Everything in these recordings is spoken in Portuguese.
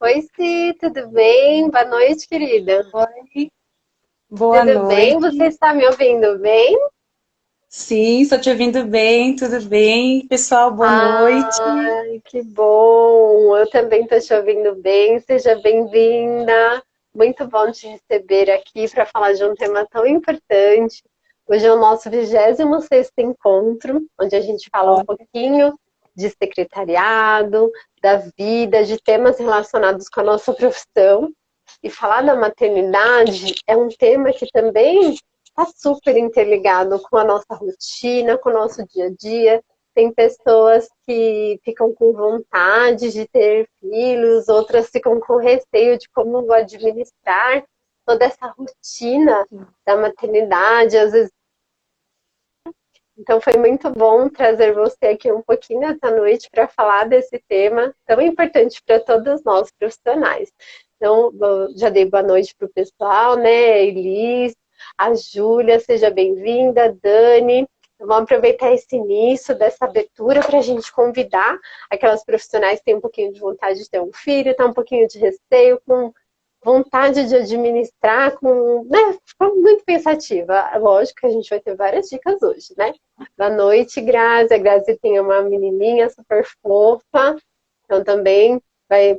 Oi, Si, tudo bem? Boa noite, querida. Oi, boa Tudo bem? noite. Você está me ouvindo bem? Sim, estou te ouvindo bem, tudo bem? Pessoal, boa noite. Ai, que bom! Eu também estou te ouvindo bem. Seja bem-vinda. Muito bom te receber aqui para falar de um tema tão importante. Hoje é o nosso 26º encontro, onde a gente fala um Olha, pouquinho de secretariado, da vida, de temas relacionados com a nossa profissão. E falar da maternidade é um tema que também está super interligado com a nossa rotina, com o nosso dia a dia. Tem pessoas que ficam com vontade de ter filhos, outras ficam com receio de como administrar toda essa rotina da maternidade. Às vezes, então foi muito bom trazer você aqui um pouquinho essa noite para falar desse tema tão importante para todos nós profissionais. Então, já dei boa noite para o pessoal, né? Elis, a Júlia, seja bem-vinda, Dani. Então, vamos aproveitar esse início dessa abertura para a gente convidar aquelas profissionais que têm um pouquinho de vontade de ter um filho, tá um pouquinho de receio, com vontade de administrar, com, né, ficou muito pensativa. Lógico que a gente vai ter várias dicas hoje, né? Boa noite, Grazi. A Grazi tem uma menininha super fofa, então também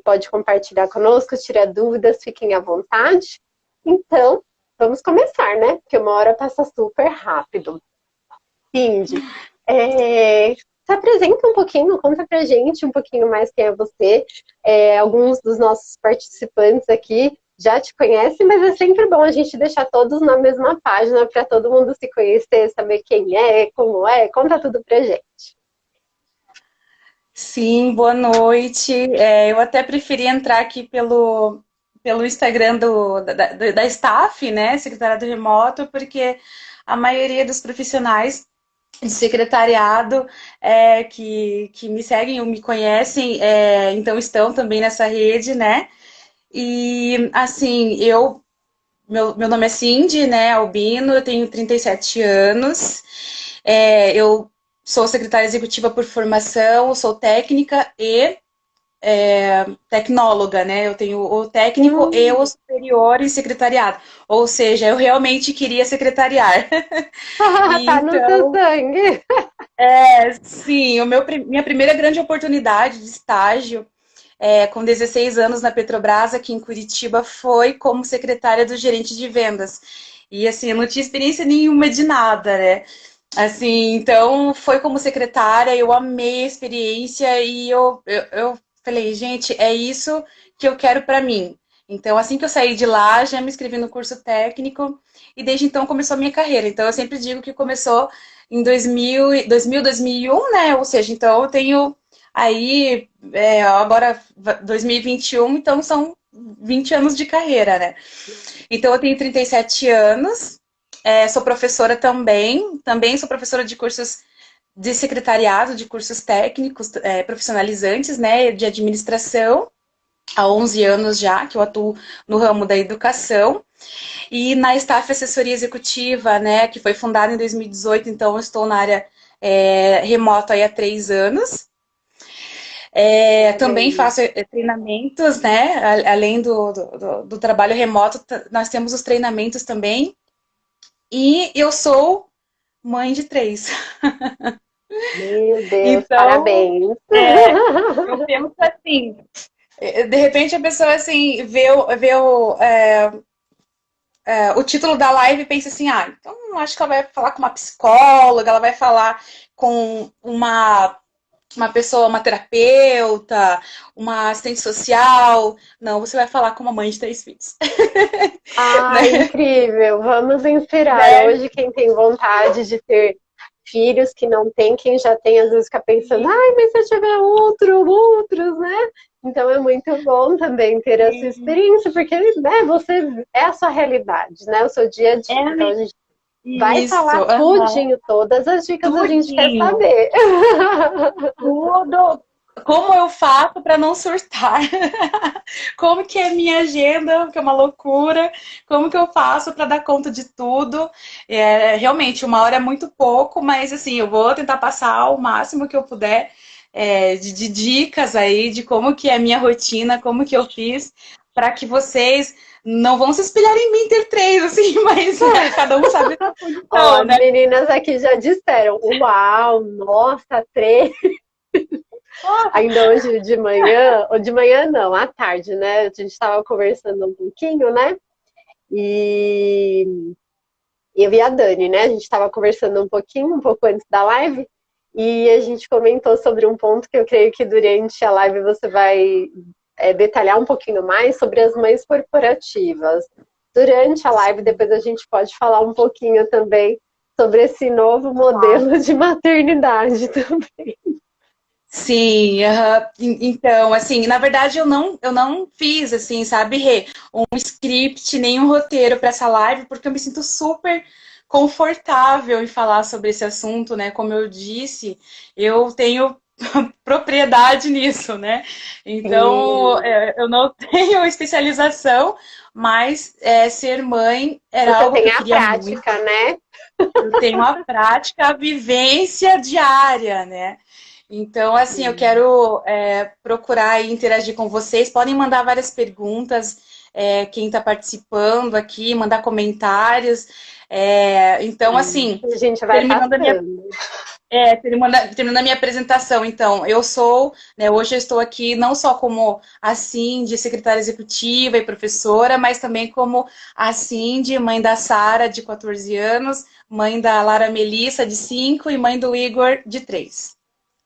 pode compartilhar conosco, tirar dúvidas, fiquem à vontade. Então, vamos começar, né? Porque uma hora passa super rápido. Cindy, se apresenta um pouquinho, conta pra gente um pouquinho mais quem é você. Alguns dos nossos participantes aqui já te conhecem, mas é sempre bom a gente deixar todos na mesma página para todo mundo se conhecer, saber quem é, como é. Conta tudo pra gente. sim, boa noite. Eu até preferi entrar aqui pelo Instagram da staff, né, secretariado remoto, porque a maioria dos profissionais de secretariado que me seguem ou me conhecem, então estão também nessa rede, né? E assim, meu nome é Cindy, né, Albino, eu tenho 37 anos, eu sou secretária executiva por formação, sou técnica e tecnóloga, né, eu tenho o técnico e o Hum, superior em secretariado, ou seja, eu realmente queria secretariar. E tá no seu então, sangue. sim, minha primeira grande oportunidade de estágio com 16 anos na Petrobras, aqui em Curitiba, foi como secretária do gerente de vendas. E assim, eu não tinha experiência nenhuma de nada, né? Assim, então foi como secretária, eu amei a experiência e eu falei, gente, é isso que eu quero para mim. Então, assim que eu saí de lá, já me inscrevi no curso técnico e desde então começou a minha carreira. Então, eu sempre digo que começou em 2001, né? Ou seja, então eu tenho aí, agora 2021, então são 20 anos de carreira, né? Então eu tenho 37 anos, sou professora também sou professora de cursos de secretariado, de cursos técnicos, profissionalizantes, né, de administração, há 11 anos já que eu atuo no ramo da educação, e na Staff Assessoria Executiva, né, que foi fundada em 2018, então eu estou na área remota aí há 3 anos. Olha Também aí. faço treinamentos, né? Além do trabalho remoto, nós temos os treinamentos também. E eu sou mãe de três. Meu Deus, Então, parabéns. eu penso assim, de repente a pessoa assim vê o título da live e pensa assim, então acho que ela vai falar com uma psicóloga, ela vai falar com uma pessoa, uma terapeuta, uma assistente social. Não, você vai falar com uma mãe de três filhos. Ai, Né? incrível! Vamos inspirar. Né? Hoje, quem tem vontade de ter filhos que não tem, quem já tem, às vezes fica pensando, ai, mas se eu tiver outros, né? Então é muito bom também ter essa experiência, porque né, você é a sua realidade, né? O seu dia a dia. Então a gente vai Isso, falar tudinho, todas as dicas a gente quer tudinho, saber. tudo. Como eu faço para não surtar? Como que é a minha agenda, que é uma loucura? Como que eu faço para dar conta de tudo? Realmente, uma hora é muito pouco, mas assim, eu vou tentar passar o máximo que eu puder. de dicas aí de como que é a minha rotina, como que eu fiz, para que vocês não vão se espelhar em mim ter três, assim, mas né, cada um sabe a sua Ó, posição, as né? meninas aqui já disseram, uau, nossa, três. Ainda hoje de manhã, ou de manhã não, à tarde, né? A gente estava conversando um pouquinho, né? E eu e a Dani, né? A gente estava conversando um pouquinho, um pouco antes da live, e a gente comentou sobre um ponto que eu creio que durante a live você vai detalhar um pouquinho mais sobre as mães corporativas. Durante a live, depois a gente pode falar um pouquinho também sobre esse novo modelo de maternidade também. Sim, aham. Então, assim, na verdade eu não fiz, assim, sabe, Rê, um script, nem um roteiro para essa live, porque eu me sinto super confortável em falar sobre esse assunto, né? Como eu disse, eu tenho propriedade nisso, né? Então, Sim. eu não tenho especialização, mas ser mãe era Você algo que tem eu a queria muito. prática, né? Eu tenho a prática, a vivência diária, né? Então, assim, eu Sim. quero procurar e interagir com vocês. Podem mandar várias perguntas, quem está participando aqui, mandar comentários. Então, assim, A gente vai terminando a minha, passando. terminando a minha apresentação, então, eu sou, né, hoje eu estou aqui não só como de secretária executiva e professora, mas também como de mãe da Sara, de 14 anos, mãe da Lara Melissa, de 5 e mãe do Igor, de 3.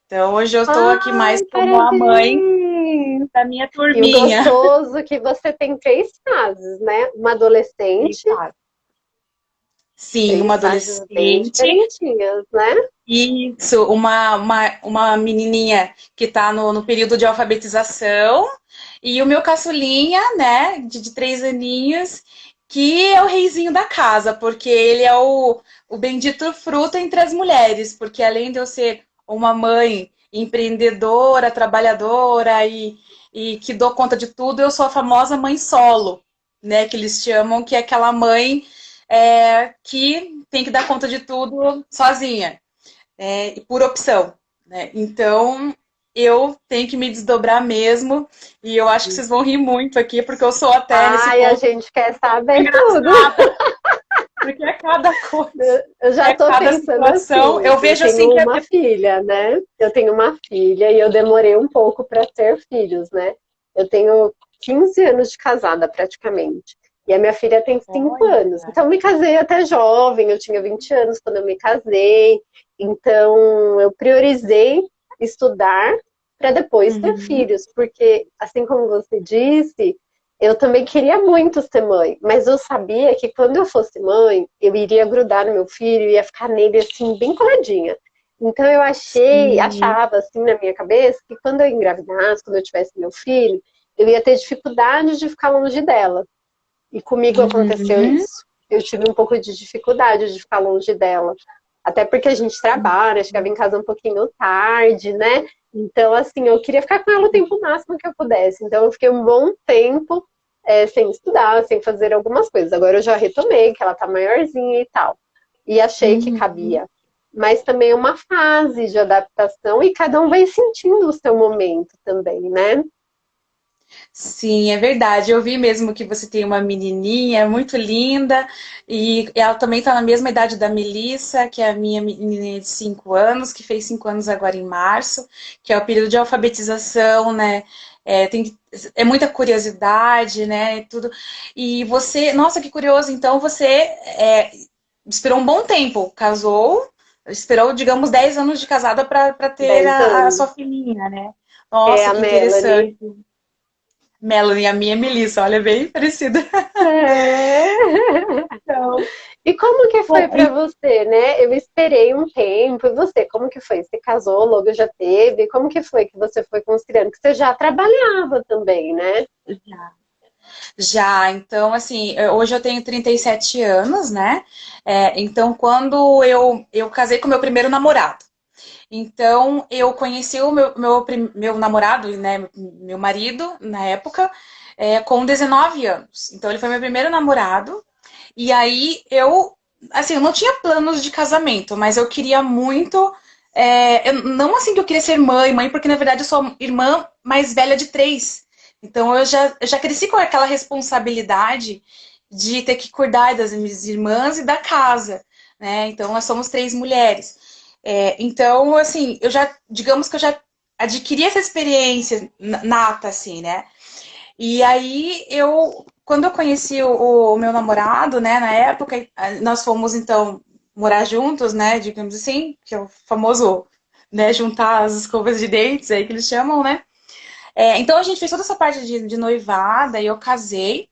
Então, hoje eu estou aqui mais Ai, como a mãe parabéns! da minha E o turminha. gostoso é que você tem três fases, né? Uma adolescente, Sim, uma três fases bem adolescente. diferentinhas, né? Isso, uma menininha que está no período de alfabetização e o meu caçulinha, né, de 3 aninhos, que é o reizinho da casa, porque ele é o bendito fruto entre as mulheres, porque além de eu ser uma mãe empreendedora, trabalhadora e que dou conta de tudo, eu sou a famosa mãe solo, né, que eles chamam, que é aquela mãe que tem que dar conta de tudo sozinha por opção, né? Então, eu tenho que me desdobrar mesmo, e eu acho que vocês vão rir muito aqui, porque eu sou até, nesse Ai, a ponto, gente quer saber tudo. engraçada, porque é cada coisa, Eu já é tô cada pensando situação, assim, eu eu vejo tenho assim que uma filha, né? Eu tenho uma filha e eu demorei um pouco para ter filhos, né? Eu tenho 15 anos de casada praticamente. E a minha filha tem 5 anos. olha, Então, eu me casei até jovem, eu tinha 20 anos quando eu me casei. Então, eu priorizei estudar para depois ter uhum, filhos, porque, assim como você disse, eu também queria muito ser mãe, mas eu sabia que quando eu fosse mãe, eu iria grudar no meu filho, ia ficar nele assim, bem coladinha. Então eu sim, achava assim na minha cabeça que quando eu engravidasse, quando eu tivesse meu filho, eu ia ter dificuldade de ficar longe dela. E comigo aconteceu uhum, isso. Eu tive um pouco de dificuldade de ficar longe dela. Até porque a gente trabalha, chegava em casa um pouquinho tarde, né? Então, assim, eu queria ficar com ela o tempo máximo que eu pudesse. Então, eu fiquei um bom tempo sem estudar, sem fazer algumas coisas. Agora eu já retomei, que ela tá maiorzinha e tal. E achei que uhum. cabia. Mas também é uma fase de adaptação e cada um vai sentindo o seu momento também, né? Sim, é verdade. Eu vi mesmo que você tem uma menininha muito linda e ela também está na mesma idade da Melissa, que é a minha menininha de 5 anos, que fez 5 anos agora em março, que é o período de alfabetização, né? É muita curiosidade, né? Tudo. E você, nossa, que curioso. Então você esperou um bom tempo, casou, esperou, digamos, 10 anos de casada para ter 10 a anos. sua filhinha, né? É Nossa, a que Melanie. interessante. Melanie, a minha é Melissa, olha, bem parecida. É. Então, E como que foi bom, para você, né? Eu esperei um tempo. E você, como que foi? Você casou, logo já teve? Como que foi que você foi conciliando? Que você já trabalhava também, né? já, então, assim, hoje eu tenho 37 anos, né? Então, quando eu casei com o meu primeiro namorado. Então, eu conheci o meu namorado, né? Meu marido, na época, com 19 anos. Então, ele foi meu primeiro namorado. E aí, assim, eu não tinha planos de casamento, mas eu queria muito não assim que eu queria ser mãe, porque na verdade eu sou irmã mais velha de três. Então eu já cresci com aquela responsabilidade de ter que cuidar das minhas irmãs e da casa, né? Então nós somos três mulheres. Então, assim, digamos que eu já adquiri essa experiência nata, assim, né? E aí quando eu conheci o meu namorado, né, na época, nós fomos então morar juntos, né, digamos assim, que é o famoso, né, juntar as escovas de dentes aí que eles chamam, né? Então a gente fez toda essa parte de noivada e eu casei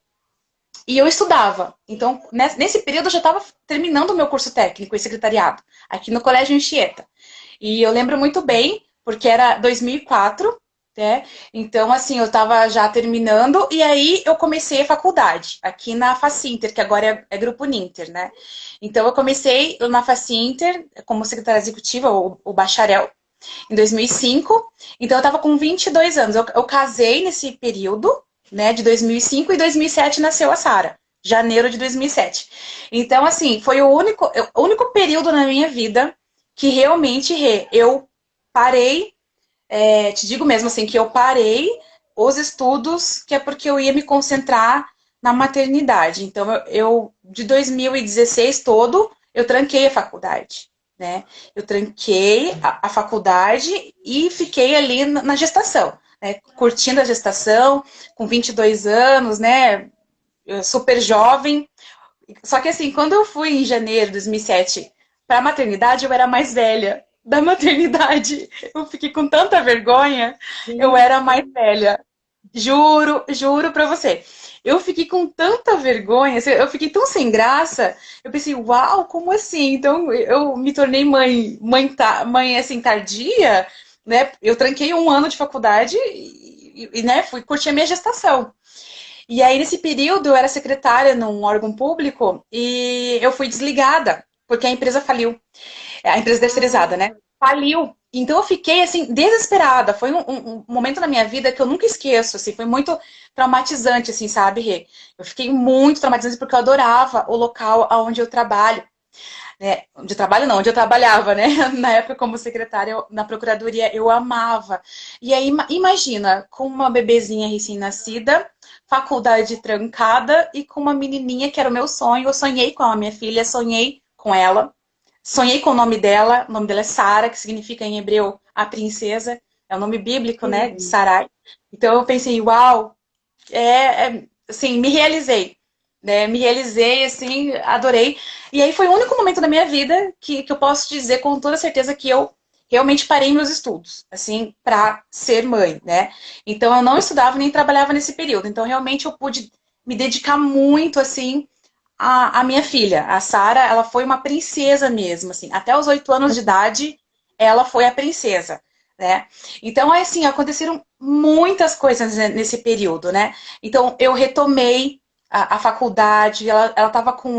e eu estudava. Então, nesse período eu já estava terminando o meu curso técnico em secretariado, aqui no Colégio Anchieta. E eu lembro muito bem, porque era 2004, né? Então, assim, eu estava já terminando, e aí eu comecei a faculdade, aqui na Facinter, que agora é Grupo Ninter, né? Então, eu comecei na Facinter, como secretária executiva, o bacharel, em 2005. Então, eu estava com 22 anos. Eu casei nesse período, né, de 2005, e 2007 nasceu a Sara, janeiro de 2007. Então, assim, foi o único período na minha vida que realmente eu parei, te digo mesmo assim, que eu parei os estudos, que é porque eu ia me concentrar na maternidade. Então, de 2016 todo, eu tranquei a faculdade, né? Eu tranquei a faculdade e fiquei ali na gestação, né? Curtindo a gestação, com 22 anos, né? Super jovem. Só que assim, quando eu fui em janeiro de 2007 para a maternidade, eu era mais velha da maternidade. Eu fiquei com tanta vergonha, eu Sim. era mais velha. Juro, juro pra você. Eu fiquei com tanta vergonha, assim, eu fiquei tão sem graça. Eu pensei, uau, como assim? Então eu me tornei mãe assim tardia, né? Eu tranquei um ano de faculdade né, fui curtir a minha gestação. E aí, nesse período, eu era secretária num órgão público e eu fui desligada, porque a empresa faliu. A empresa terceirizada, Ah, né? Faliu. Então eu fiquei, assim, desesperada. Foi um momento na minha vida que eu nunca esqueço, assim. Foi muito traumatizante, assim, sabe, Rê? Eu fiquei muito traumatizante porque eu adorava o local onde eu trabalho. Né? Onde eu trabalho não, onde eu trabalhava, né? Na época como secretária, na procuradoria, eu amava. E aí, imagina, com uma bebezinha recém-nascida, faculdade trancada e com uma menininha que era o meu sonho. Eu sonhei com a minha filha, sonhei com ela. Sonhei com o nome dela é Sara, que significa em hebreu a princesa. É o nome bíblico, né, de sim. Sarai. Então eu pensei, uau, assim, me realizei, né? Me realizei, assim, adorei. E aí foi o único momento da minha vida que eu posso dizer com toda certeza que eu realmente parei meus estudos, assim, para ser mãe, né? Então eu não estudava nem trabalhava nesse período. Então realmente eu pude me dedicar muito, assim, à minha filha. A Sara, ela foi uma princesa mesmo, assim. Até os 8 anos de idade, ela foi a princesa, né? Então, assim, aconteceram muitas coisas nesse período, né? Então, eu retomei a faculdade, ela estava com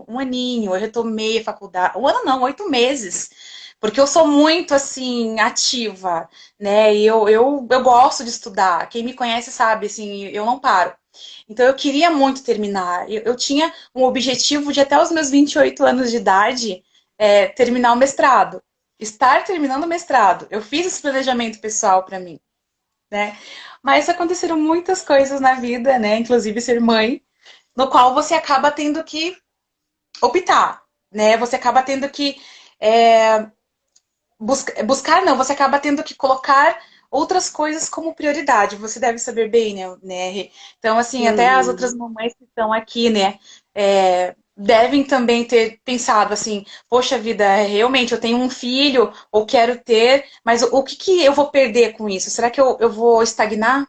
um aninho, eu retomei a faculdade. Um ano não, 8 meses. Porque eu sou muito, assim, ativa, né? E eu gosto de estudar. Quem me conhece sabe, assim, eu não paro. Então, eu queria muito terminar. Eu tinha um objetivo de, até os meus 28 anos de idade, terminar o mestrado. Estar terminando o mestrado. Eu fiz esse planejamento pessoal para mim, né? Mas aconteceram muitas coisas na vida, né? Inclusive ser mãe, no qual você acaba tendo que optar, né? Você acaba tendo que buscar, não, você acaba tendo que colocar outras coisas como prioridade. Você deve saber bem, né? Então, assim, até as outras Uhum. mamães que estão aqui, né? Devem também ter pensado assim, poxa vida, realmente eu tenho um filho, ou quero ter, mas o que eu vou perder com isso? Será que eu vou estagnar?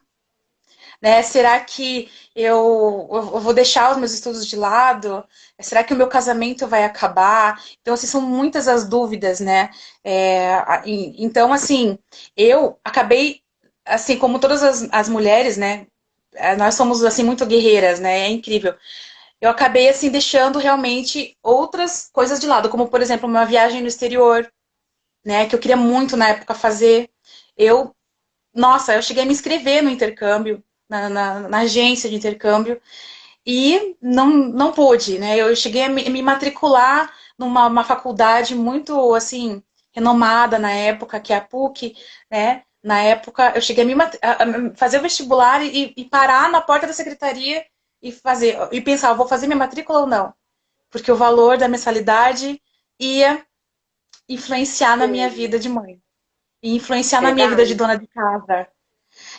Né? Será que eu vou deixar os meus estudos de lado? Será que o meu casamento vai acabar? Então, assim, são muitas as dúvidas, né? Então, assim, eu acabei, assim, como todas as mulheres, né? Nós somos, assim, muito guerreiras, né? É incrível. Eu acabei, assim, deixando realmente outras coisas de lado, como, por exemplo, uma viagem no exterior, né? Que eu queria muito, na época, fazer. Eu Nossa, eu cheguei a me inscrever no intercâmbio, na agência de intercâmbio, e não pude, né? Eu cheguei a me matricular numa uma faculdade muito, assim, renomada na época, que é a PUC, né? Na época, eu cheguei a fazer o vestibular e parar na porta da secretaria e pensar, vou fazer minha matrícula ou não? Porque o valor da mensalidade ia influenciar na minha vida de mãe. E influenciar na minha vida de Verdade. dona de casa.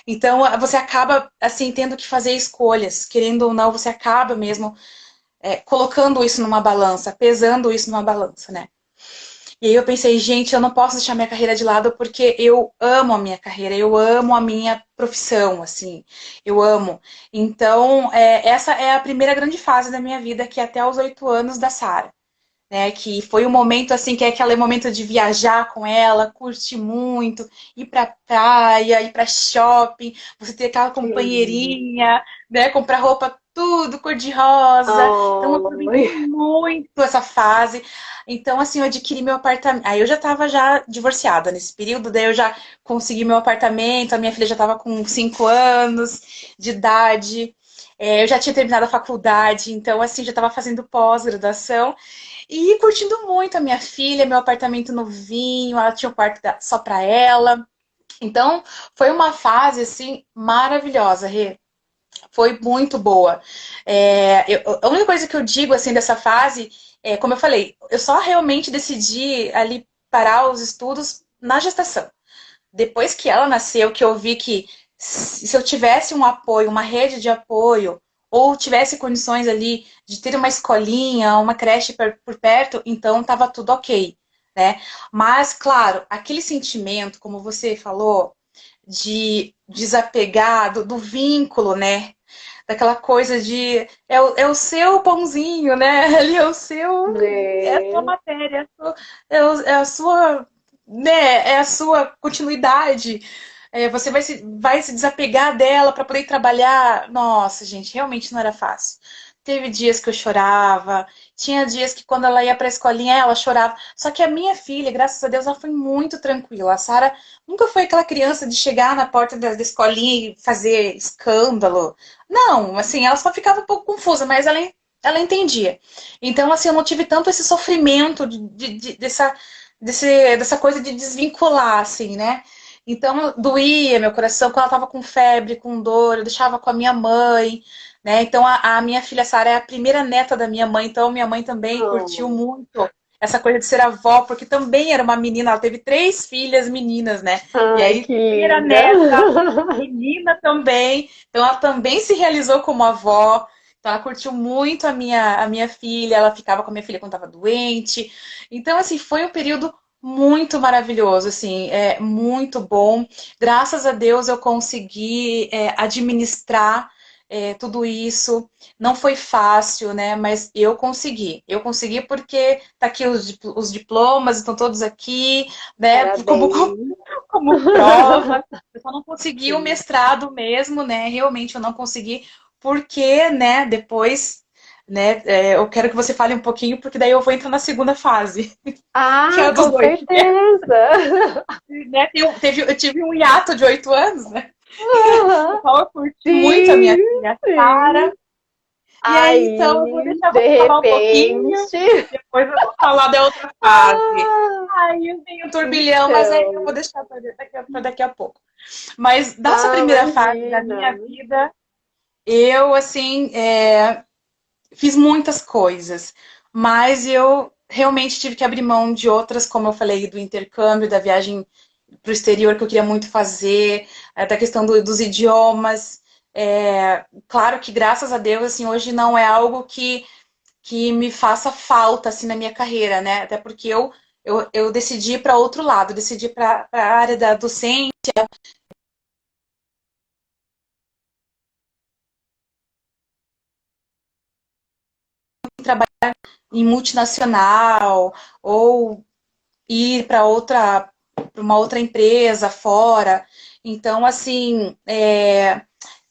Então, você acaba, assim, tendo que fazer escolhas. Querendo ou não, você acaba mesmo colocando isso numa balança, pesando isso numa balança, né? E aí eu pensei, gente, eu não posso deixar minha carreira de lado porque eu amo a minha carreira, eu amo a minha profissão, assim, eu amo. Então, essa é a primeira grande fase da minha vida, que é até os 8 anos da Sara, né? Que foi um momento, assim, que é aquele momento de viajar com ela, curtir muito, ir pra praia, ir pra shopping, você ter aquela Que lindo. companheirinha, né? Comprar roupa tudo cor-de-rosa. Então, eu aproveitei Ai, muito essa fase. Então, assim, eu adquiri meu apartamento. Aí eu já estava já divorciada nesse período, daí eu já consegui meu apartamento, a minha filha já estava com 5 anos de idade. Eu já tinha terminado a faculdade, então, assim, já estava fazendo pós-graduação e curtindo muito a minha filha, meu apartamento novinho, ela tinha um quarto só para ela. Então, foi uma fase, assim, maravilhosa, Rê. Foi muito boa. A única coisa que eu digo assim dessa fase é, como eu falei, eu só realmente decidi ali parar os estudos na gestação. Depois que ela nasceu, que eu vi que se eu tivesse um apoio, uma rede de apoio, ou tivesse condições ali de ter uma escolinha, uma creche por perto, então estava tudo ok, né? Mas, claro, aquele sentimento, como você falou, de desapegar do vínculo, né? Daquela coisa de é o seu pãozinho, né? Ali é o seu, é a sua né? matéria, é a sua, né? É a sua continuidade. Você vai se desapegar dela para poder trabalhar. Nossa, gente, realmente não era fácil. Teve dias que eu chorava, tinha dias que quando ela ia para a escolinha ela chorava. Só que a minha filha, graças a Deus, ela foi muito tranquila. A Sara nunca foi aquela criança de chegar na porta da escolinha e fazer escândalo. Não, assim, ela só ficava um pouco confusa, mas ela entendia. Então, assim, eu não tive tanto esse sofrimento dessa coisa de desvincular, assim, né? Então, doía meu coração quando ela estava com febre, com dor, eu deixava com a minha mãe, né? Então, a minha filha Sara é a primeira neta da minha mãe, então minha mãe também curtiu Oh, muito essa coisa de ser avó, porque também era uma menina, ela teve 3 filhas meninas, né? E ai, aí, que primeira linda. neta, menina também, então ela também se realizou como avó. Então ela curtiu muito a minha filha, ela ficava com a minha filha quando estava doente. Então, assim, foi um período muito maravilhoso, assim, muito bom. Graças a Deus eu consegui administrar tudo isso. Não foi fácil, né? Mas eu consegui. Eu consegui porque tá aqui os diplomas, estão todos aqui, né? Como, Parabéns. como prova. Eu só não consegui o Sim. mestrado mesmo, né? Realmente eu não consegui, porque, né, depois, né, eu quero que você fale um pouquinho, porque daí eu vou entrar na segunda fase, que é Ah, a dos com 2. certeza. Né? Eu tive um hiato de 8 anos, né? No Aham. qual eu curti muito a minha Sim, filha Sara. sim. E aí, então, eu vou Aí, deixar de você falar um pouquinho, repente. depois eu vou falar da outra fase. Ah, Aí eu tenho um turbilhão, mas aí eu vou então. deixar para daqui a pouco. Mas dessa Ah, primeira fase da imagina. minha vida, eu, assim, fiz muitas coisas, mas eu realmente tive que abrir mão de outras, como eu falei, do intercâmbio, da viagem para o exterior que eu queria muito fazer, da questão dos idiomas. Claro que, graças a Deus, assim, hoje não é algo que me faça falta assim, na minha carreira, né? Até porque eu decidi ir para outro lado, decidi para a área da docência, trabalhar em multinacional ou ir para uma outra empresa fora. Então, assim,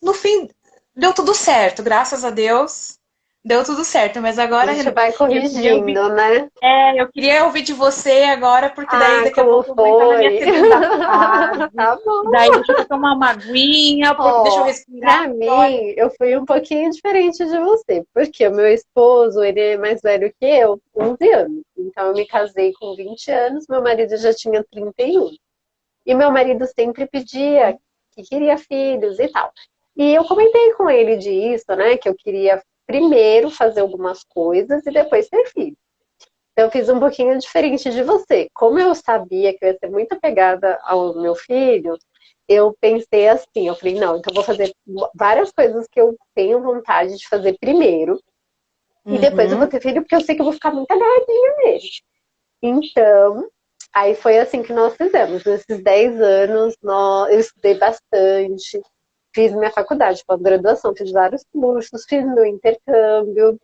no fim, deu tudo certo, graças a Deus, deu tudo certo. Mas A agora, gente Renan, vai corrigindo, né? eu queria ouvir de você agora, porque daí Ah, daqui a como pouco eu vou entrar na minha foi? segunda fase. Tá E bom. daí deixa eu tomar uma aguinha, deixa eu Ó, respirar. pra mim, eu fui um pouquinho diferente de você, porque o meu esposo, ele é mais velho que eu, 11 anos. Então, eu me casei com 20 anos, meu marido já tinha 31. E meu marido sempre pedia que queria filhos e tal. E eu comentei com ele disso, né, que eu queria primeiro fazer algumas coisas e depois ter filho. Então, eu fiz um pouquinho diferente de você. Como eu sabia que eu ia ser muito apegada ao meu filho, eu pensei assim, eu falei, não, então eu vou fazer várias coisas que eu tenho vontade de fazer primeiro, e depois eu vou Uhum. ter filho, porque eu sei que eu vou ficar muito agarradinha nele. Então, aí foi assim que nós fizemos. Nesses 10 anos, eu estudei bastante, fiz minha faculdade, pós-graduação, fiz vários cursos, fiz meu intercâmbio,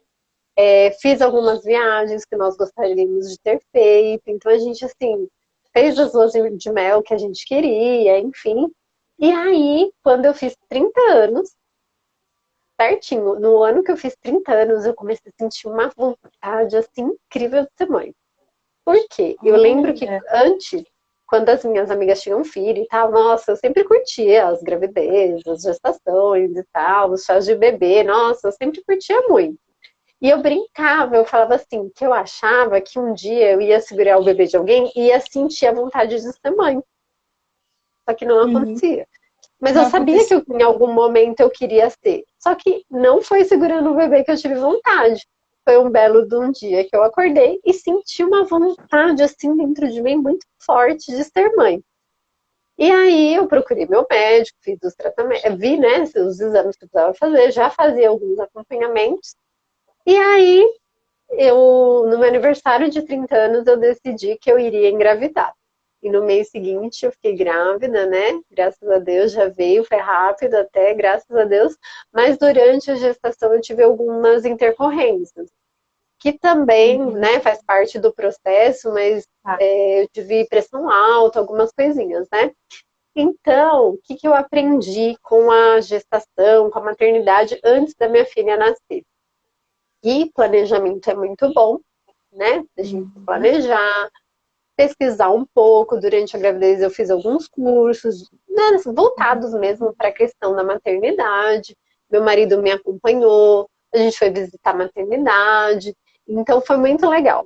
fiz algumas viagens que nós gostaríamos de ter feito. Então a gente, assim, fez as luas de mel que a gente queria, enfim. E aí, quando eu fiz 30 anos, certinho, no ano que eu fiz 30 anos, eu comecei a sentir uma vontade, assim, incrível de ser mãe. Por quê? Eu lembro que Olha. antes, quando as minhas amigas tinham filho e tal, nossa, eu sempre curtia as gravidezes, as gestações e tal, os chás de bebê, nossa, eu sempre curtia muito. E eu brincava, eu falava assim, que eu achava que um dia eu ia segurar o bebê de alguém e ia sentir a vontade de ser mãe. Só que não Uhum. acontecia. Mas eu Não sabia que aconteceu. em algum momento eu queria ser. Só que não foi segurando o bebê que eu tive vontade. Foi um belo de um dia que eu acordei e senti uma vontade assim dentro de mim muito forte de ser mãe. E aí eu procurei meu médico, fiz os tratamentos, vi, né, os exames que eu precisava fazer, já fazia alguns acompanhamentos. E aí no meu aniversário de 30 anos, eu decidi que eu iria engravidar. E no mês seguinte eu fiquei grávida, né? Graças a Deus já veio, foi rápido até, graças a Deus. Mas durante a gestação eu tive algumas intercorrências, que também, Uhum. né, faz parte do processo, mas Tá. eu tive pressão alta, algumas coisinhas, né? Então, o que eu aprendi com a gestação, com a maternidade antes da minha filha nascer? E planejamento é muito bom, né? A gente Uhum. planejar, pesquisar um pouco. Durante a gravidez eu fiz alguns cursos, né, voltados mesmo para a questão da maternidade. Meu marido me acompanhou, a gente foi visitar a maternidade, então foi muito legal.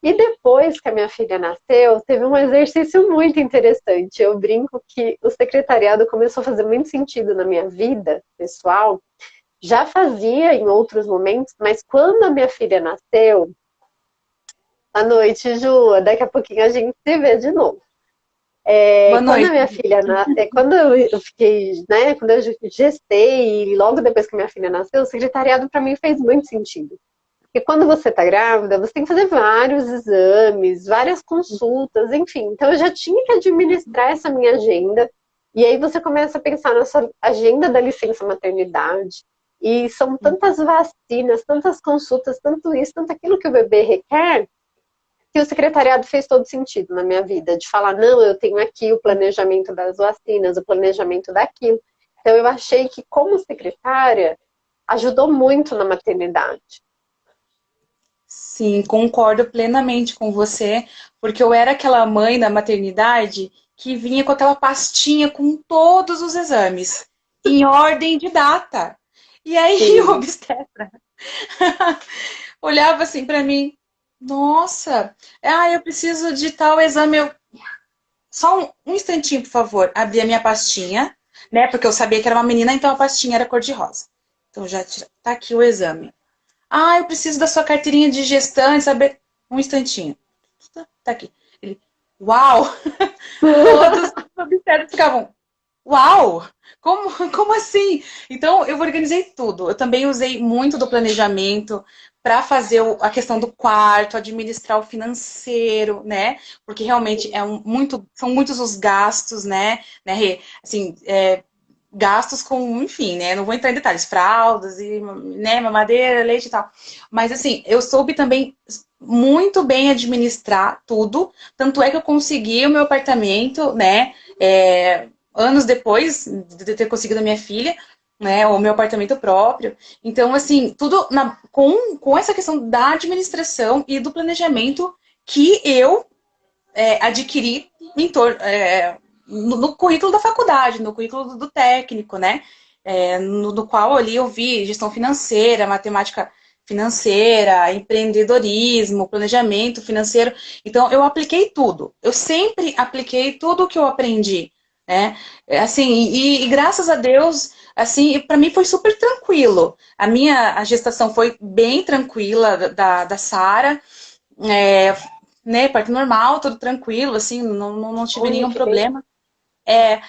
E depois que a minha filha nasceu, teve um exercício muito interessante. Eu brinco que o secretariado começou a fazer muito sentido na minha vida pessoal. Já fazia em outros momentos, mas quando a minha filha nasceu, à noite, Ju, daqui a pouquinho a gente se vê de novo. Boa Quando a noite. minha filha, quando eu fiquei, né, quando eu gestei e logo depois que minha filha nasceu, o secretariado para mim fez muito sentido. Porque quando você está grávida, você tem que fazer vários exames, várias consultas, enfim. Então eu já tinha que administrar essa minha agenda. E aí você começa a pensar na sua agenda da licença maternidade. E são tantas vacinas, tantas consultas, tanto isso, tanto aquilo que o bebê requer, que o secretariado fez todo sentido na minha vida, de falar, não, eu tenho aqui o planejamento das vacinas, o planejamento daquilo. Então eu achei que como secretária ajudou muito na maternidade. Sim, concordo plenamente com você, porque eu era aquela mãe da maternidade que vinha com aquela pastinha com todos os exames, em ordem de data. E aí o Sim. obstetra olhava assim para mim, nossa, eu preciso de tal exame. Só um instantinho, por favor. Abri a minha pastinha, né? Porque eu sabia que era uma menina, então a pastinha era cor-de-rosa. Então já tá aqui o exame. Eu preciso da sua carteirinha de gestante, saber. Um instantinho. Tá aqui. Ele, uau! Todos os obstetras ficavam, uau! Como assim? Então, eu organizei tudo. Eu também usei muito do planejamento para fazer a questão do quarto, administrar o financeiro, né? Porque realmente são muitos os gastos, né, Rê? Assim, gastos com, enfim, né? Não vou entrar em detalhes, fraldas e, né, mamadeira, leite e tal. Mas assim, eu soube também muito bem administrar tudo. Tanto é que eu consegui o meu apartamento, né? Anos depois de ter conseguido a minha filha. né, o meu apartamento próprio. Então, assim, tudo com essa questão da administração e do planejamento que eu adquiri no currículo da faculdade, no currículo do técnico, né? No qual ali eu vi gestão financeira, matemática financeira, empreendedorismo, planejamento financeiro. Então, eu apliquei tudo. Eu sempre apliquei tudo o que eu aprendi, né? Assim, e graças a Deus, assim, para mim foi super tranquilo. A gestação foi bem tranquila da Sara. É, né, parto normal, tudo tranquilo, assim, não tive Ui, nenhum que bem. problema.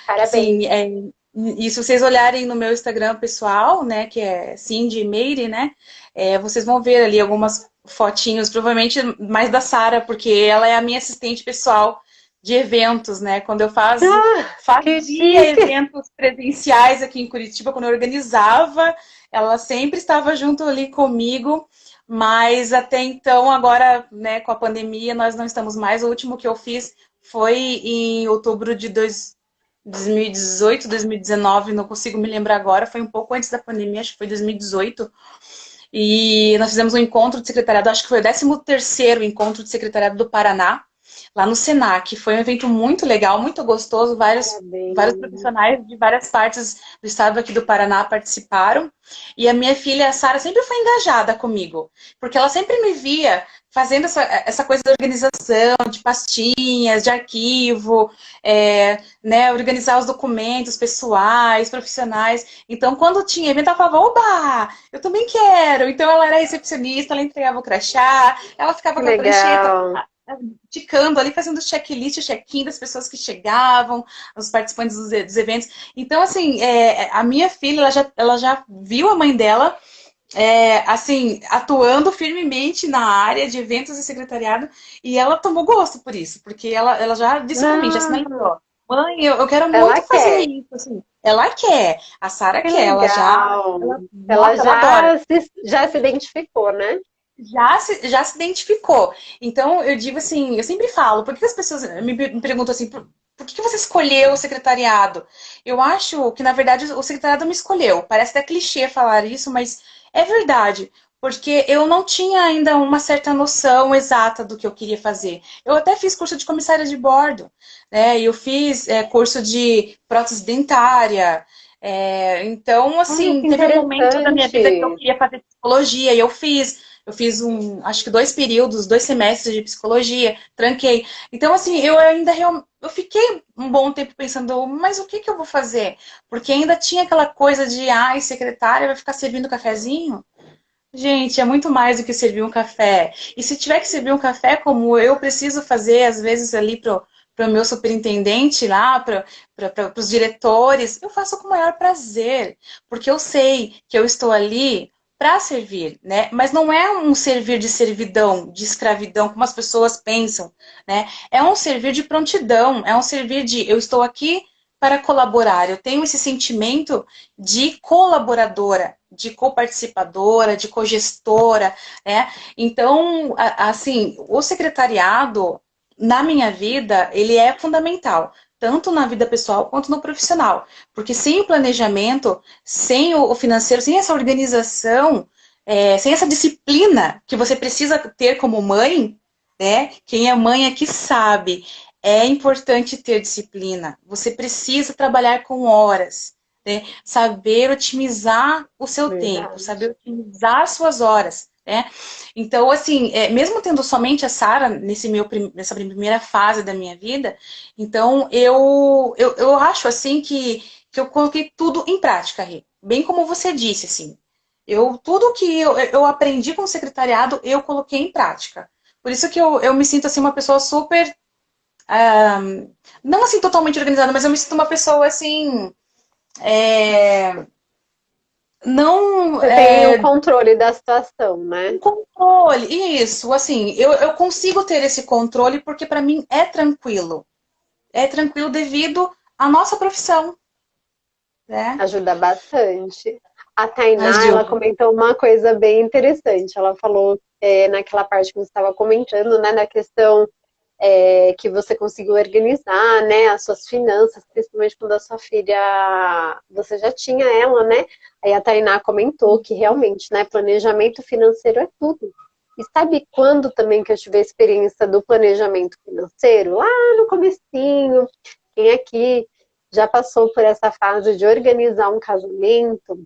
Parabéns. Assim, e se vocês olharem no meu Instagram pessoal, né, que é Cindy Meire, né, vocês vão ver ali algumas fotinhos, provavelmente mais da Sara, porque ela é a minha assistente pessoal de eventos, né, quando eu Ah, que fazia chique! eventos presenciais aqui em Curitiba, quando eu organizava, ela sempre estava junto ali comigo, mas até então, agora, né, com a pandemia, nós não estamos mais. O último que eu fiz foi em outubro de 2018, 2019, não consigo me lembrar agora, foi um pouco antes da pandemia, acho que foi 2018. E nós fizemos um encontro de secretariado, acho que foi o 13º encontro de secretariado do Paraná, lá no Senac. Foi um evento muito legal, muito gostoso, vários Parabéns. profissionais de várias partes do estado aqui do Paraná participaram. E a minha filha, a Sara, sempre foi engajada comigo, porque ela sempre me via fazendo essa coisa da organização, de pastinhas, de arquivo, né, organizar os documentos pessoais, profissionais. Então, quando tinha evento, ela falava, oba, eu também quero. Então, ela era recepcionista, ela entregava o crachá, ela ficava Que com a prancheta, legal. ticando ali, fazendo checklist, check-in das pessoas que chegavam, os participantes dos eventos. Então, assim, a minha filha, ela já viu a mãe dela assim, atuando firmemente na área de eventos e secretariado, e ela tomou gosto por isso, porque ela já disse para mim, já Não, sinalizou, mãe, eu quero ela muito fazer quer. isso, assim. Ela quer, a Sara Que quer, legal. Ela nossa, ela adora. já se identificou, né? Já se identificou. Então, eu digo assim, eu sempre falo, por que as pessoas me perguntam assim, por que você escolheu o secretariado? Eu acho que, na verdade, o secretariado me escolheu. Parece até clichê falar isso, mas é verdade. Porque eu não tinha ainda uma certa noção exata do que eu queria fazer. Eu até fiz curso de comissária de bordo, né? E eu fiz curso de prótese dentária. Então, Ai, assim, que teve um momento da minha vida que eu interessante. queria fazer psicologia e eu fiz. Eu fiz acho que 2 períodos, 2 semestres de psicologia, tranquei. Então, assim, eu fiquei um bom tempo pensando, mas o que que eu vou fazer? Porque ainda tinha aquela coisa de, ai, secretária vai ficar servindo cafezinho? Gente, é muito mais do que servir um café. E se tiver que servir um café, como eu preciso fazer, às vezes, ali pro meu superintendente lá, para os diretores, eu faço com o maior prazer, porque eu sei que eu estou ali para servir, né? Mas não é um servir de servidão, de escravidão, como as pessoas pensam, né? É um servir de prontidão, é um servir de eu estou aqui para colaborar. Eu tenho esse sentimento de colaboradora, de coparticipadora, de cogestora, né? Então, assim, o secretariado na minha vida, ele é fundamental, tanto na vida pessoal quanto no profissional, porque sem o planejamento, sem o financeiro, sem essa organização, sem essa disciplina que você precisa ter como mãe, né? Quem é mãe aqui sabe, é importante ter disciplina. Você precisa trabalhar com horas, né? Saber otimizar o seu tempo, Verdade. saber otimizar suas horas, né? Então, assim, mesmo tendo somente a Sara nessa primeira fase da minha vida, então eu acho assim que eu coloquei tudo em prática, Rê. Bem como você disse, assim. Tudo que eu aprendi com o secretariado, eu coloquei em prática. Por isso que eu me sinto assim uma pessoa super. ah, não assim totalmente organizada, mas eu me sinto uma pessoa assim. Não Você tem o controle da situação, né? um controle. Isso, assim, eu consigo ter esse controle porque para mim é tranquilo. É tranquilo devido à nossa profissão, né? Ajuda bastante. A Tainá, ela Ajuda. comentou uma coisa bem interessante. Ela falou, naquela parte que você estava comentando, né, da questão que você conseguiu organizar, né, as suas finanças, principalmente quando a sua filha, você já tinha ela, né? Aí a Tainá comentou que realmente, né, planejamento financeiro é tudo. E sabe quando também que eu tive a experiência do planejamento financeiro? Lá no comecinho, quem aqui já passou por essa fase de organizar um casamento,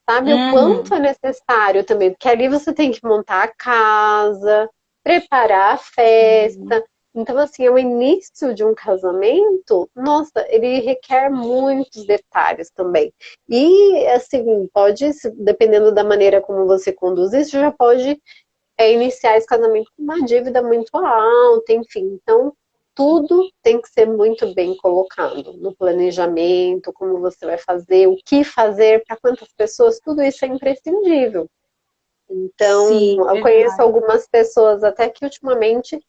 sabe o quanto Uhum. é necessário também, porque ali você tem que montar a casa, preparar a festa. Então, assim, o início de um casamento, nossa, ele requer muitos detalhes também. E, assim, pode, dependendo da maneira como você conduz isso, já pode iniciar esse casamento com uma dívida muito alta, enfim. Então, tudo tem que ser muito bem colocado no planejamento, como você vai fazer, o que fazer, para quantas pessoas, tudo isso é imprescindível. Sim, Então, eu conheço verdade. algumas pessoas até que ultimamente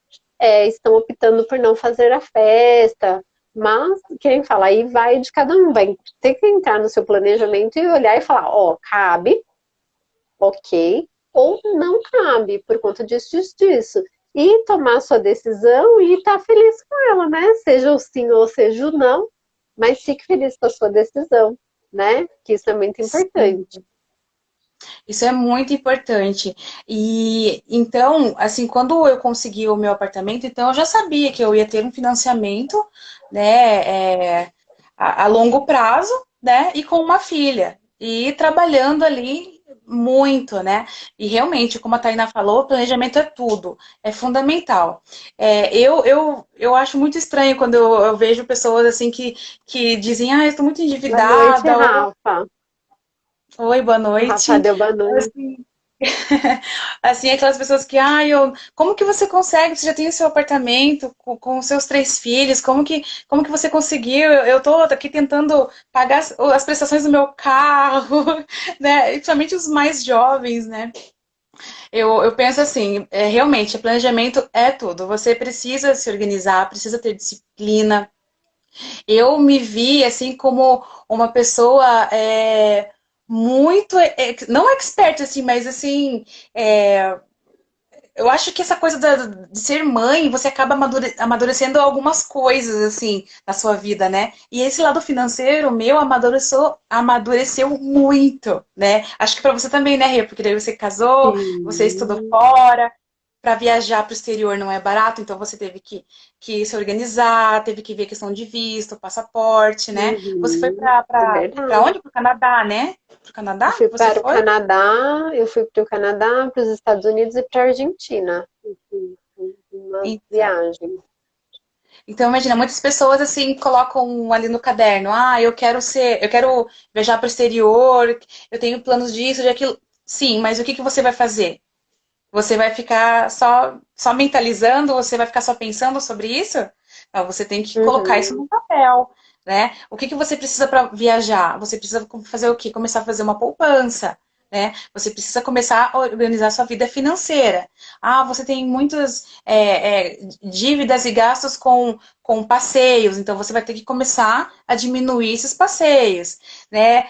estão optando por não fazer a festa, mas quem fala, aí vai de cada um, vai ter que entrar no seu planejamento e olhar e falar, ó, cabe, ok, ou não cabe por conta disso, disso, disso. E tomar sua decisão e estar feliz com ela, né? Seja o sim ou seja o não, mas fique feliz com a sua decisão, né? Que isso é muito Sim. importante. Isso é muito importante. E então, assim, quando eu consegui o meu apartamento, então eu já sabia que eu ia ter um financiamento, né, a longo prazo, né, e com uma filha. E trabalhando ali muito, né? E realmente, como a Taina falou, o planejamento é tudo, é fundamental. Eu acho muito estranho quando eu vejo pessoas assim que dizem, ah, eu estou muito Boa noite, endividada, ou Rafa. oi, boa O Rafa noite. deu boa noite. Assim, assim, aquelas pessoas que, como que você consegue? Você já tem o seu apartamento com os seus 3 filhos, como que você conseguiu? Eu tô aqui tentando pagar as prestações do meu carro, né? E principalmente os mais jovens, né? Eu penso assim, realmente, planejamento é tudo. Você precisa se organizar, precisa ter disciplina. Eu me vi assim como uma pessoa muito, não expert assim, mas assim, é, eu acho que essa coisa de ser mãe, você acaba amadurecendo algumas coisas, assim, na sua vida, né? E esse lado financeiro meu amadureceu muito, né? Acho que pra você também, né, Rê? Porque daí você casou, você estudou Sim. fora, para viajar para o exterior não é barato, então você teve que se organizar, teve que ver questão de visto, passaporte, né? Você foi Uhum. É para verdade. onde? Para o Canadá, né? Para o Eu Canadá fui que você para o foi? Canadá, eu fui para o Canadá, para os Estados Unidos e para a Argentina. Enfim, uma Então, viagem. Então, imagina, muitas pessoas assim colocam ali no caderno, eu quero viajar para o exterior, eu tenho planos disso, de aquilo. Sim, mas o que que você vai fazer? Você vai ficar só mentalizando, você vai ficar só pensando sobre isso? Não, você tem que colocar isso Uhum. no papel, né? O que que você precisa para viajar? Você precisa fazer o quê? Começar a fazer uma poupança, né? Você precisa começar a organizar sua vida financeira. Ah, você tem muitas dívidas e gastos com passeios, então você vai ter que começar a diminuir esses passeios, né?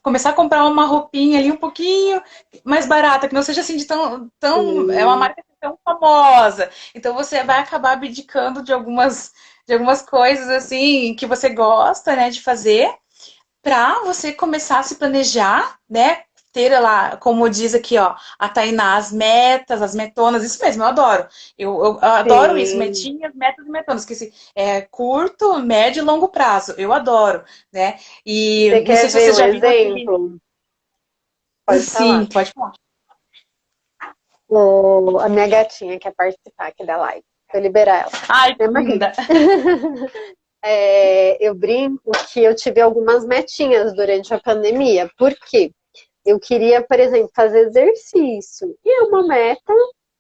Começar a comprar uma roupinha ali um pouquinho mais barata, que não seja assim de é uma Sim. marca tão famosa. Então você vai acabar abdicando de algumas coisas assim que você gosta, né, de fazer, para você começar a se planejar, né? Ter lá, como diz aqui, ó, a Tainá, as metas, as metonas, isso mesmo, eu adoro. Eu adoro isso, Sim. metinhas, metas e metonas, que é curto, médio e longo prazo. Eu adoro, né? E Você não sei quer se você ver um já viu aquele. exemplo? Pode Sim, falar. pode falar. A minha gatinha quer participar aqui da live. Vou liberar ela. Ai, que Vem aqui. linda! Eu brinco que eu tive algumas metinhas durante a pandemia. Por quê? Eu queria, por exemplo, fazer exercício. E é uma meta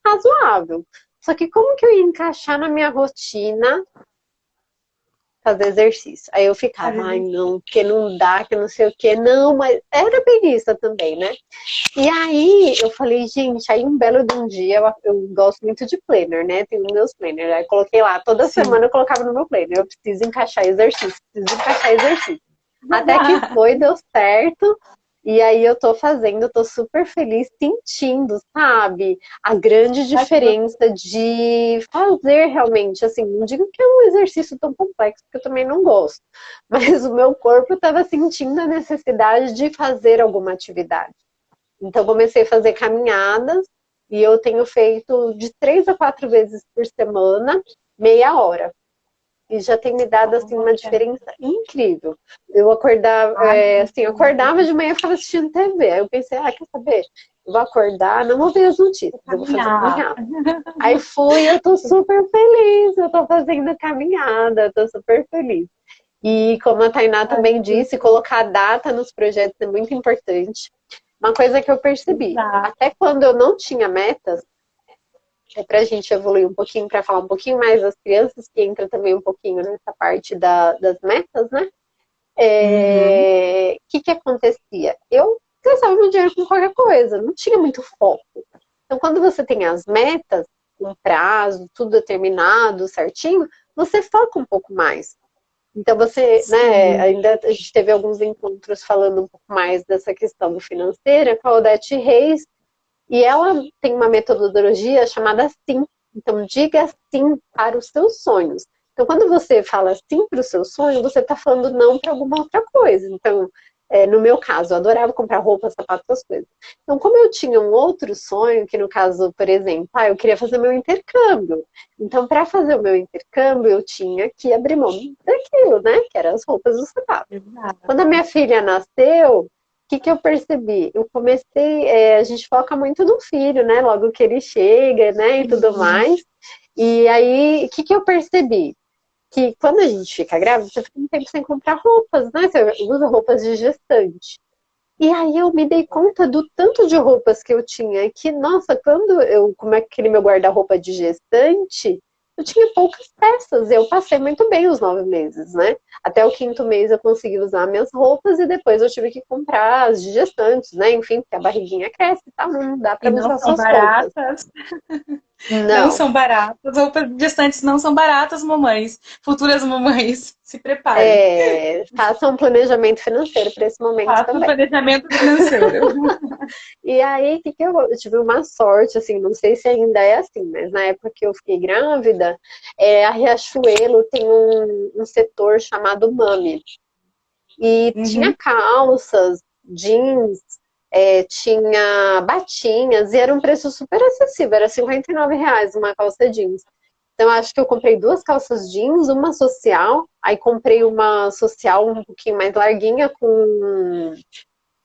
razoável. Só que como que eu ia encaixar na minha rotina fazer exercício? Aí eu ficava, ai não, porque não dá, que não sei o que. Não, mas era preguiça também, né? E aí eu falei, gente, aí um belo de um dia, eu gosto muito de planner, né? Tenho meus planners. Aí coloquei lá, toda Sim. semana eu colocava no meu planner. Eu preciso encaixar exercício, preciso encaixar exercício. Até que foi, deu certo. E aí eu tô fazendo, eu tô super feliz, sentindo, sabe? A grande diferença de fazer realmente, assim, não digo que é um exercício tão complexo, porque eu também não gosto, mas o meu corpo estava sentindo a necessidade de fazer alguma atividade. Então comecei a fazer caminhadas e eu tenho feito de 3 a 4 vezes por semana, meia hora. E já tem me dado assim uma diferença incrível. Eu acordava, assim, eu acordava de manhã e ficava assistindo TV. Aí eu pensei, quer saber? Eu vou acordar, não vou ver as notícias, eu vou fazer caminhada. Aí fui, eu tô super feliz, eu tô fazendo caminhada, eu tô super feliz. E como a Tainá também disse, colocar data nos projetos é muito importante. Uma coisa que eu percebi, até quando eu não tinha metas, para a gente evoluir um pouquinho, para falar um pouquinho mais das crianças, que entra também um pouquinho nessa parte das metas, né? Que acontecia? Eu gastava meu dinheiro com qualquer coisa, não tinha muito foco. Então, quando você tem as metas, um prazo, tudo determinado, certinho, você foca um pouco mais. Então você, né, ainda a gente teve alguns encontros falando um pouco mais dessa questão do financeira com a Odete Reis, e ela tem uma metodologia chamada SIM. Então, diga sim para os seus sonhos. Então, quando você fala sim para o seu sonho, você está falando não para alguma outra coisa. Então, no meu caso, eu adorava comprar roupa, sapatos, essas coisas. Então, como eu tinha um outro sonho, que no caso, por exemplo, eu queria fazer meu intercâmbio. Então, para fazer o meu intercâmbio, eu tinha que abrir mão daquilo, né? Que eram as roupas e os sapatos. Quando a minha filha nasceu, que eu percebi? Eu comecei, a gente foca muito no filho, né? Logo que ele chega, né? E tudo mais. E aí, o que eu percebi? Que quando a gente fica grávida, você fica um tempo sem comprar roupas, né? Você usa roupas de gestante. E aí eu me dei conta do tanto de roupas que eu tinha, que, nossa, quando eu, como é aquele meu guarda-roupa de gestante, eu tinha poucas peças, eu passei muito bem os 9 meses, né? Até o 5º mês eu consegui usar minhas roupas e depois eu tive que comprar as de gestantes, né? Enfim, porque a barriguinha cresce e tal, não dá pra usar suas roupas. Não são baratas. Roupas gestantes não são baratas, mamães. Futuras mamães, se preparem. Façam um planejamento financeiro para esse momento também. Façam um planejamento financeiro. E aí, eu tive uma sorte, assim, não sei se ainda é assim, mas na época que eu fiquei grávida, a Riachuelo tem um setor chamado Mami. E tinha calças, jeans, tinha batinhas, e era um preço super acessível, era R$ 59 uma calça jeans. Então, acho que eu comprei 2 calças jeans, uma social, aí comprei uma social um pouquinho mais larguinha com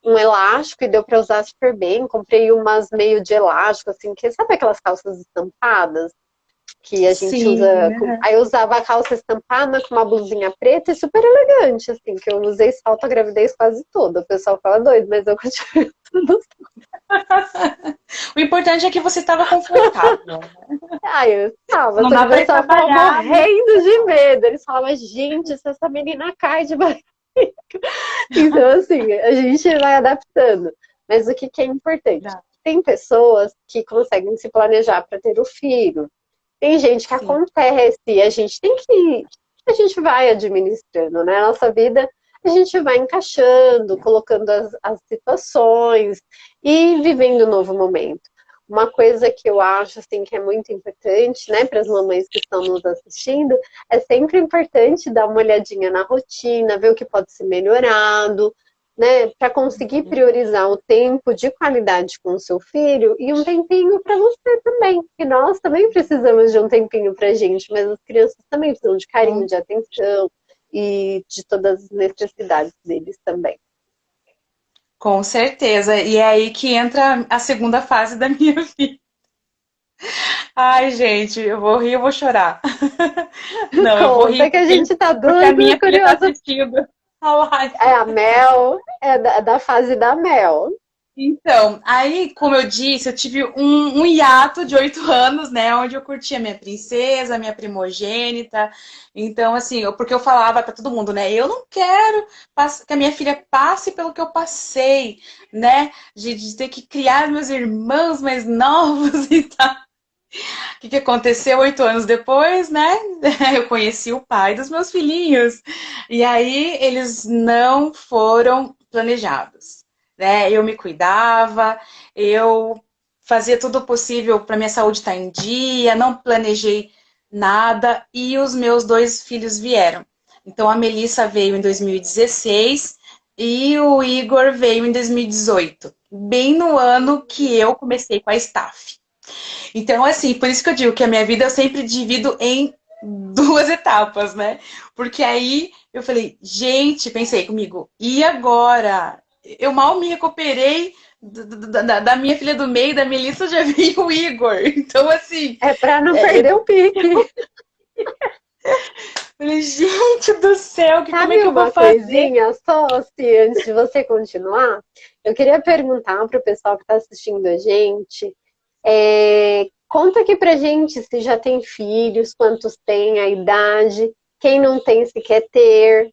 um elástico e deu para usar super bem. Comprei umas meio de elástico, assim, que sabe aquelas calças estampadas? Que a gente usa. Aí eu usava a calça estampada com uma blusinha preta e super elegante, assim, que eu usei salto a gravidez quase toda. O pessoal fala doido, mas eu continuo tudo. O importante é que você estava confortável. Eu estava. Não Só dá que o pra ir pessoal ficava trabalhar. morrendo de medo. Eles falavam, gente, se essa menina cai de barriga. Então, assim, a gente vai adaptando. Mas o que é importante? Tem pessoas que conseguem se planejar para ter o filho. Tem gente que acontece, e a gente tem que. A gente vai administrando, né? A nossa vida, a gente vai encaixando, colocando as situações e vivendo um novo momento. Uma coisa que eu acho assim, que é muito importante, né, para as mamães que estão nos assistindo, é sempre importante dar uma olhadinha na rotina, ver o que pode ser melhorado, né, para conseguir priorizar o tempo de qualidade com o seu filho e um tempinho para você também. E nós também precisamos de um tempinho para a gente, mas as crianças também precisam de carinho, de atenção e de todas as necessidades deles também. Com certeza. E é aí que entra a segunda fase da minha vida. Ai, gente, eu vou rir, eu vou chorar. Não, eu vou rir que a gente tá porque a minha filha tá curiosa. assistindo a live. A Mel, é da fase da Mel. Então, aí, como eu disse, eu tive um hiato de 8 anos, né? Onde eu curtia minha princesa, minha primogênita. Então, assim, porque eu falava pra todo mundo, né? Eu não quero que a minha filha passe pelo que eu passei, né? De ter que criar meus irmãos mais novos e tal. O que aconteceu 8 anos depois, né? Eu conheci o pai dos meus filhinhos. E aí, eles não foram planejados. né? Eu me cuidava, eu fazia tudo o possível para minha saúde estar em dia, não planejei nada e os meus dois filhos vieram. Então a Melissa veio em 2016 e o Igor veio em 2018, bem no ano que eu comecei com a staff. Então, assim, por isso que eu digo que a minha vida eu sempre divido em duas etapas, né? Porque aí eu falei, gente, pensei comigo, e agora? Eu mal me recuperei da minha filha do meio, da Melissa, já veio o Igor. Então, assim. É para não perder o pique. Falei, gente do céu, como é Sabe que eu vou uma fazer? coisinha só, se antes de você continuar? Eu queria perguntar para o pessoal que está assistindo a gente, conta aqui pra gente se já tem filhos, quantos tem, a idade, quem não tem se quer ter,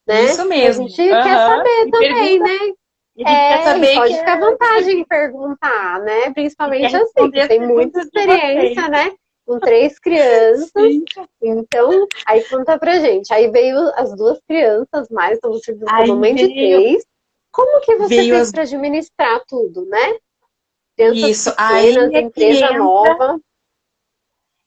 né? Isso A mesmo. gente quer Aham. saber E também, pergunta, né? e a gente quer E saber, pode ficar à vontade em perguntar, né? e quer Principalmente assim, responder que as tem muita perguntas de vocês. experiência, né? Com 3 crianças. Sim. Então, aí conta pra gente. Aí veio as 2 crianças, mais, estamos servindo com Aí mamãe de veio, 3. Como que você veio fez as. para administrar tudo, né? Crianças Isso, pequenas, empresa nova.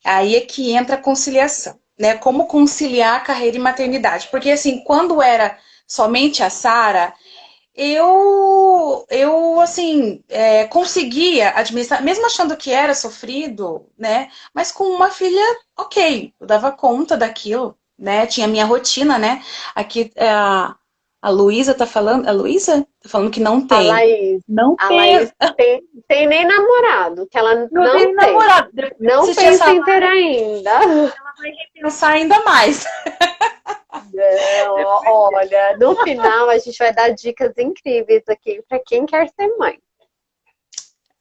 aí é que entra a conciliação, né? Como conciliar a carreira e maternidade? Porque assim, quando era somente a Sara, eu assim, conseguia administrar, mesmo achando que era sofrido, né? Mas com uma filha, ok, eu dava conta daquilo, né? Tinha minha rotina, né? Aqui a Luísa tá falando, a Luísa tá falando que não A tem. Laís, Não a tem, Laís tem nem namorado, que ela não não tem tem. namorado. Depois que Não assistir pensa essa em ter live, ainda. vai repensar ainda mais. Não, olha, no final a gente vai dar dicas incríveis aqui para quem quer ser mãe.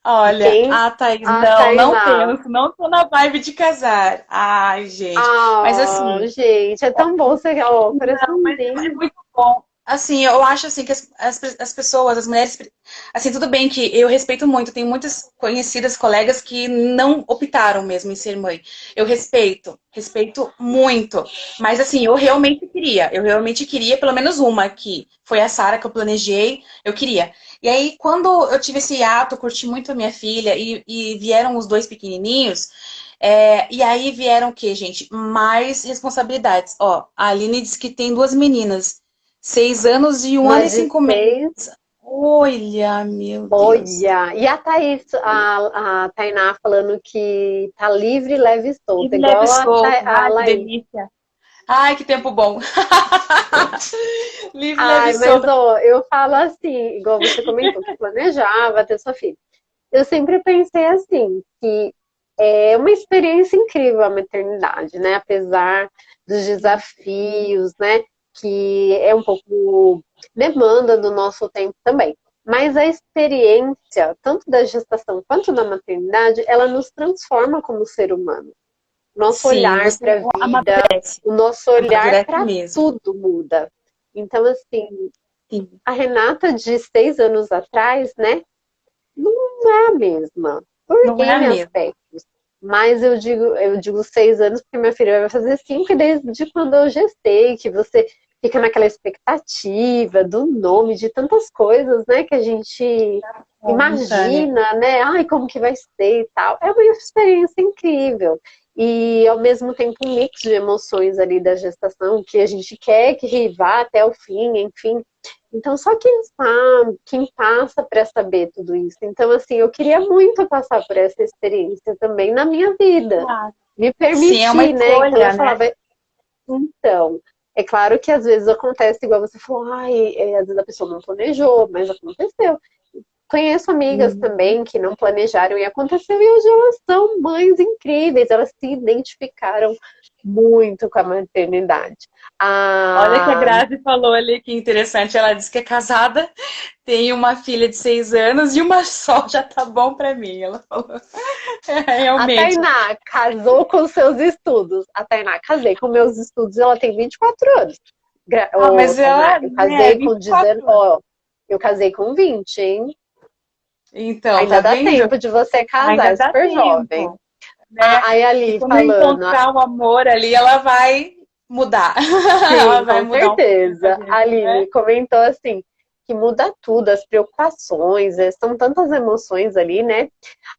Olha, Quem Thaís, a não Tainá. penso, não tô na vibe de casar. Ai, gente. Mas Ah, assim, gente, é tão bom ser, ó, não, mas é coraçãozinho. muito bom. Assim, eu acho assim que as pessoas, as mulheres, assim, tudo bem que eu respeito muito, tenho muitas conhecidas colegas que não optaram mesmo em ser mãe. Eu respeito muito. Mas assim, eu realmente queria pelo menos uma que foi a Sara que eu planejei, eu queria. E aí, quando eu tive esse ato, curti muito a minha filha e vieram os dois pequenininhos, e aí vieram o quê, gente? Mais responsabilidades. Ó, a Aline disse que tem 2 meninas, 6 anos e um ano Uma e de 5 meses. 6. Olha, meu Deus. Olha, e a Thaís, a Tainá falando que tá livre, leve e solta, Livre, leve e igual solto. a Ai, que Laís. delícia. Ai, que tempo bom. Livre, leve e Ai, mas solto. ó, eu falo assim, igual você comentou, que planejava ter sua filha. Eu sempre pensei assim, que é uma experiência incrível a maternidade, né? Apesar dos desafios, né? Que é um pouco demanda do nosso tempo também. Mas a experiência, tanto da gestação quanto da maternidade, ela nos transforma como ser humano. Nosso Sim, olhar você para a vida, amadurece. o nosso olhar Amadurece para mesmo. tudo muda. Então, assim, Sim. a Renata de 6 anos atrás, né? Não é a mesma, por Não é a N mesma. aspectos. Mas eu digo 6 anos porque minha filha vai fazer 5 e desde quando eu gestei, que você fica naquela expectativa do nome, de tantas coisas, né, que a gente Conta, né? imagina, né, ai, como que vai ser e tal. É uma experiência incrível. E, ao mesmo tempo, um mix de emoções ali da gestação, que a gente quer que vá até o fim, enfim. Então, só quem sabe, quem passa para saber tudo isso. Então, assim, eu queria muito passar por essa experiência também na minha vida. Ah, Me sim, é uma permitir, né? Então, eu escolha, né? falava, então, é claro que às vezes acontece, igual você falou, ai, às vezes a pessoa não planejou, mas aconteceu. Conheço amigas Uhum. também que não planejaram e aconteceu, e hoje elas são mães incríveis, elas se identificaram muito com a maternidade. Olha que a Ah, Grazi falou ali que interessante. Ela disse que é casada, tem uma filha de 6 anos e uma só já tá bom pra mim. Ela falou. a Realmente. Tainá casou com seus estudos. A Tainá, casei com meus estudos, ela tem 24 anos. Ah, Ô, mas Tainá, ela, eu né, casei com 19, 24 anos. ó, eu casei com 20, hein? Então, Ainda tá dá vendo? tempo de você casar, Ainda é dá super jovem. tempo, né? Aí E ali quando falando, encontrar o amor ali, ela vai mudar. Ela sim, vai com mudar um pouquinho a certeza. cabeça, A né? Aline comentou assim, que muda tudo, as preocupações, são tantas emoções ali, né?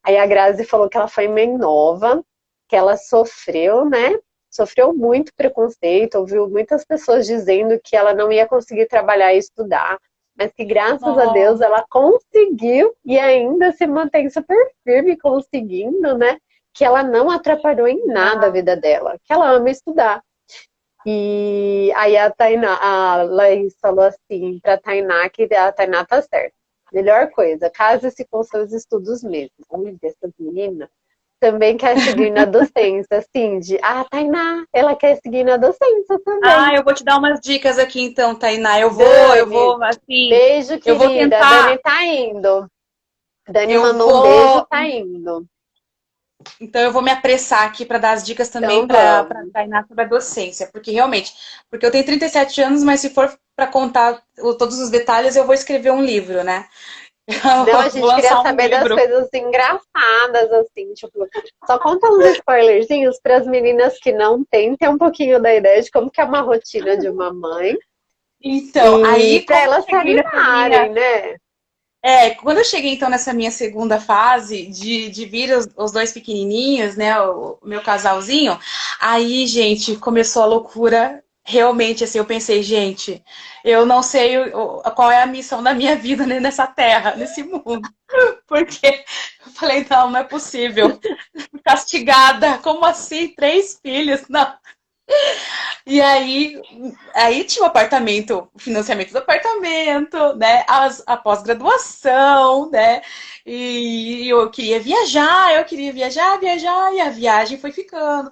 Aí a Grazi falou que ela foi mãe nova, que ela sofreu, né? Sofreu muito preconceito, ouviu muitas pessoas dizendo que ela não ia conseguir trabalhar e estudar, mas que graças a Deus Nossa. ela conseguiu e ainda se mantém super firme conseguindo, né? Que ela não atrapalhou em nada a vida dela, que ela ama estudar. E aí a Laís falou assim pra Tainá que a Tainá tá certa. Melhor coisa, case-se com seus estudos mesmo. Olha, essa menina também quer seguir na docência, Cindy. Ah, Tainá, ela quer seguir na docência também. Ah, eu vou te dar umas dicas aqui então, Tainá. Dani, Assim, beijo, eu vou querida. A Dani tentar, tá indo. Dani eu mandou um beijo, vou, tá indo. então eu vou me apressar aqui para dar as dicas também Então para vamos. Tainá sobre a docência, porque realmente, porque eu tenho 37 anos, mas se for para contar todos os detalhes, eu vou escrever um livro, né? Não, a Eu vou gente queria lançar um saber das livro. coisas engraçadas, assim, tipo, só conta uns spoilerzinhos para as meninas que não têm ter um pouquinho da ideia de como que é uma rotina de uma mãe Então, e aí para como eu elas se cheguei nessa animarem, minha né? quando eu cheguei então nessa minha segunda fase de vir os dois pequenininhos, né, o meu casalzinho, aí, gente, começou a loucura. Realmente, assim, eu pensei, gente, eu não sei qual é a missão da minha vida né, nessa terra, nesse mundo. Porque eu falei, não, não é possível. Castigada, como assim? 3 filhos? Não. E aí tinha o apartamento, o financiamento do apartamento, né? A pós-graduação, né? E eu queria viajar, e a viagem foi ficando,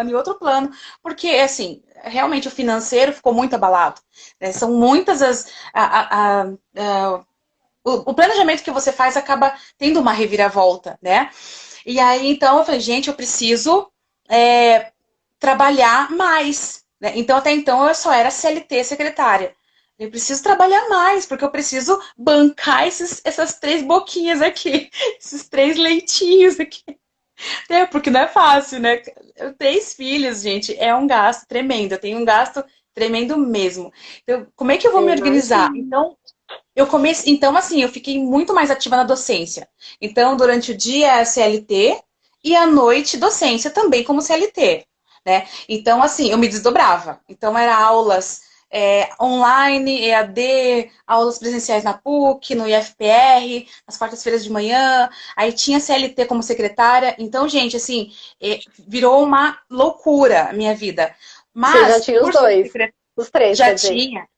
e outro plano. Porque, assim, realmente o financeiro ficou muito abalado. Né? São muitas o planejamento que você faz acaba tendo uma reviravolta, né? E aí, então, eu falei, gente, eu preciso trabalhar mais. Né? Então, até então, eu só era CLT secretária. Eu preciso trabalhar mais, porque eu preciso bancar essas 3 boquinhas aqui, esses 3 leitinhos aqui. Porque não é fácil, né? 3 filhos, gente, é um gasto tremendo. Eu tenho um gasto tremendo mesmo. Então, como é que eu vou Eu me organizar? imagino. Então, então, assim, eu fiquei muito mais ativa na docência. Então, durante o dia, CLT e à noite, docência também como CLT, né? Então, assim, eu me desdobrava. Então, era aulas online, EAD, aulas presenciais na PUC, no IFPR, nas quartas-feiras de manhã. Aí tinha CLT como secretária. Então, gente, assim, virou uma loucura a minha vida. Você já Mas, tinha os por ser dois. secretária, Os três, já quer dizer. tinha.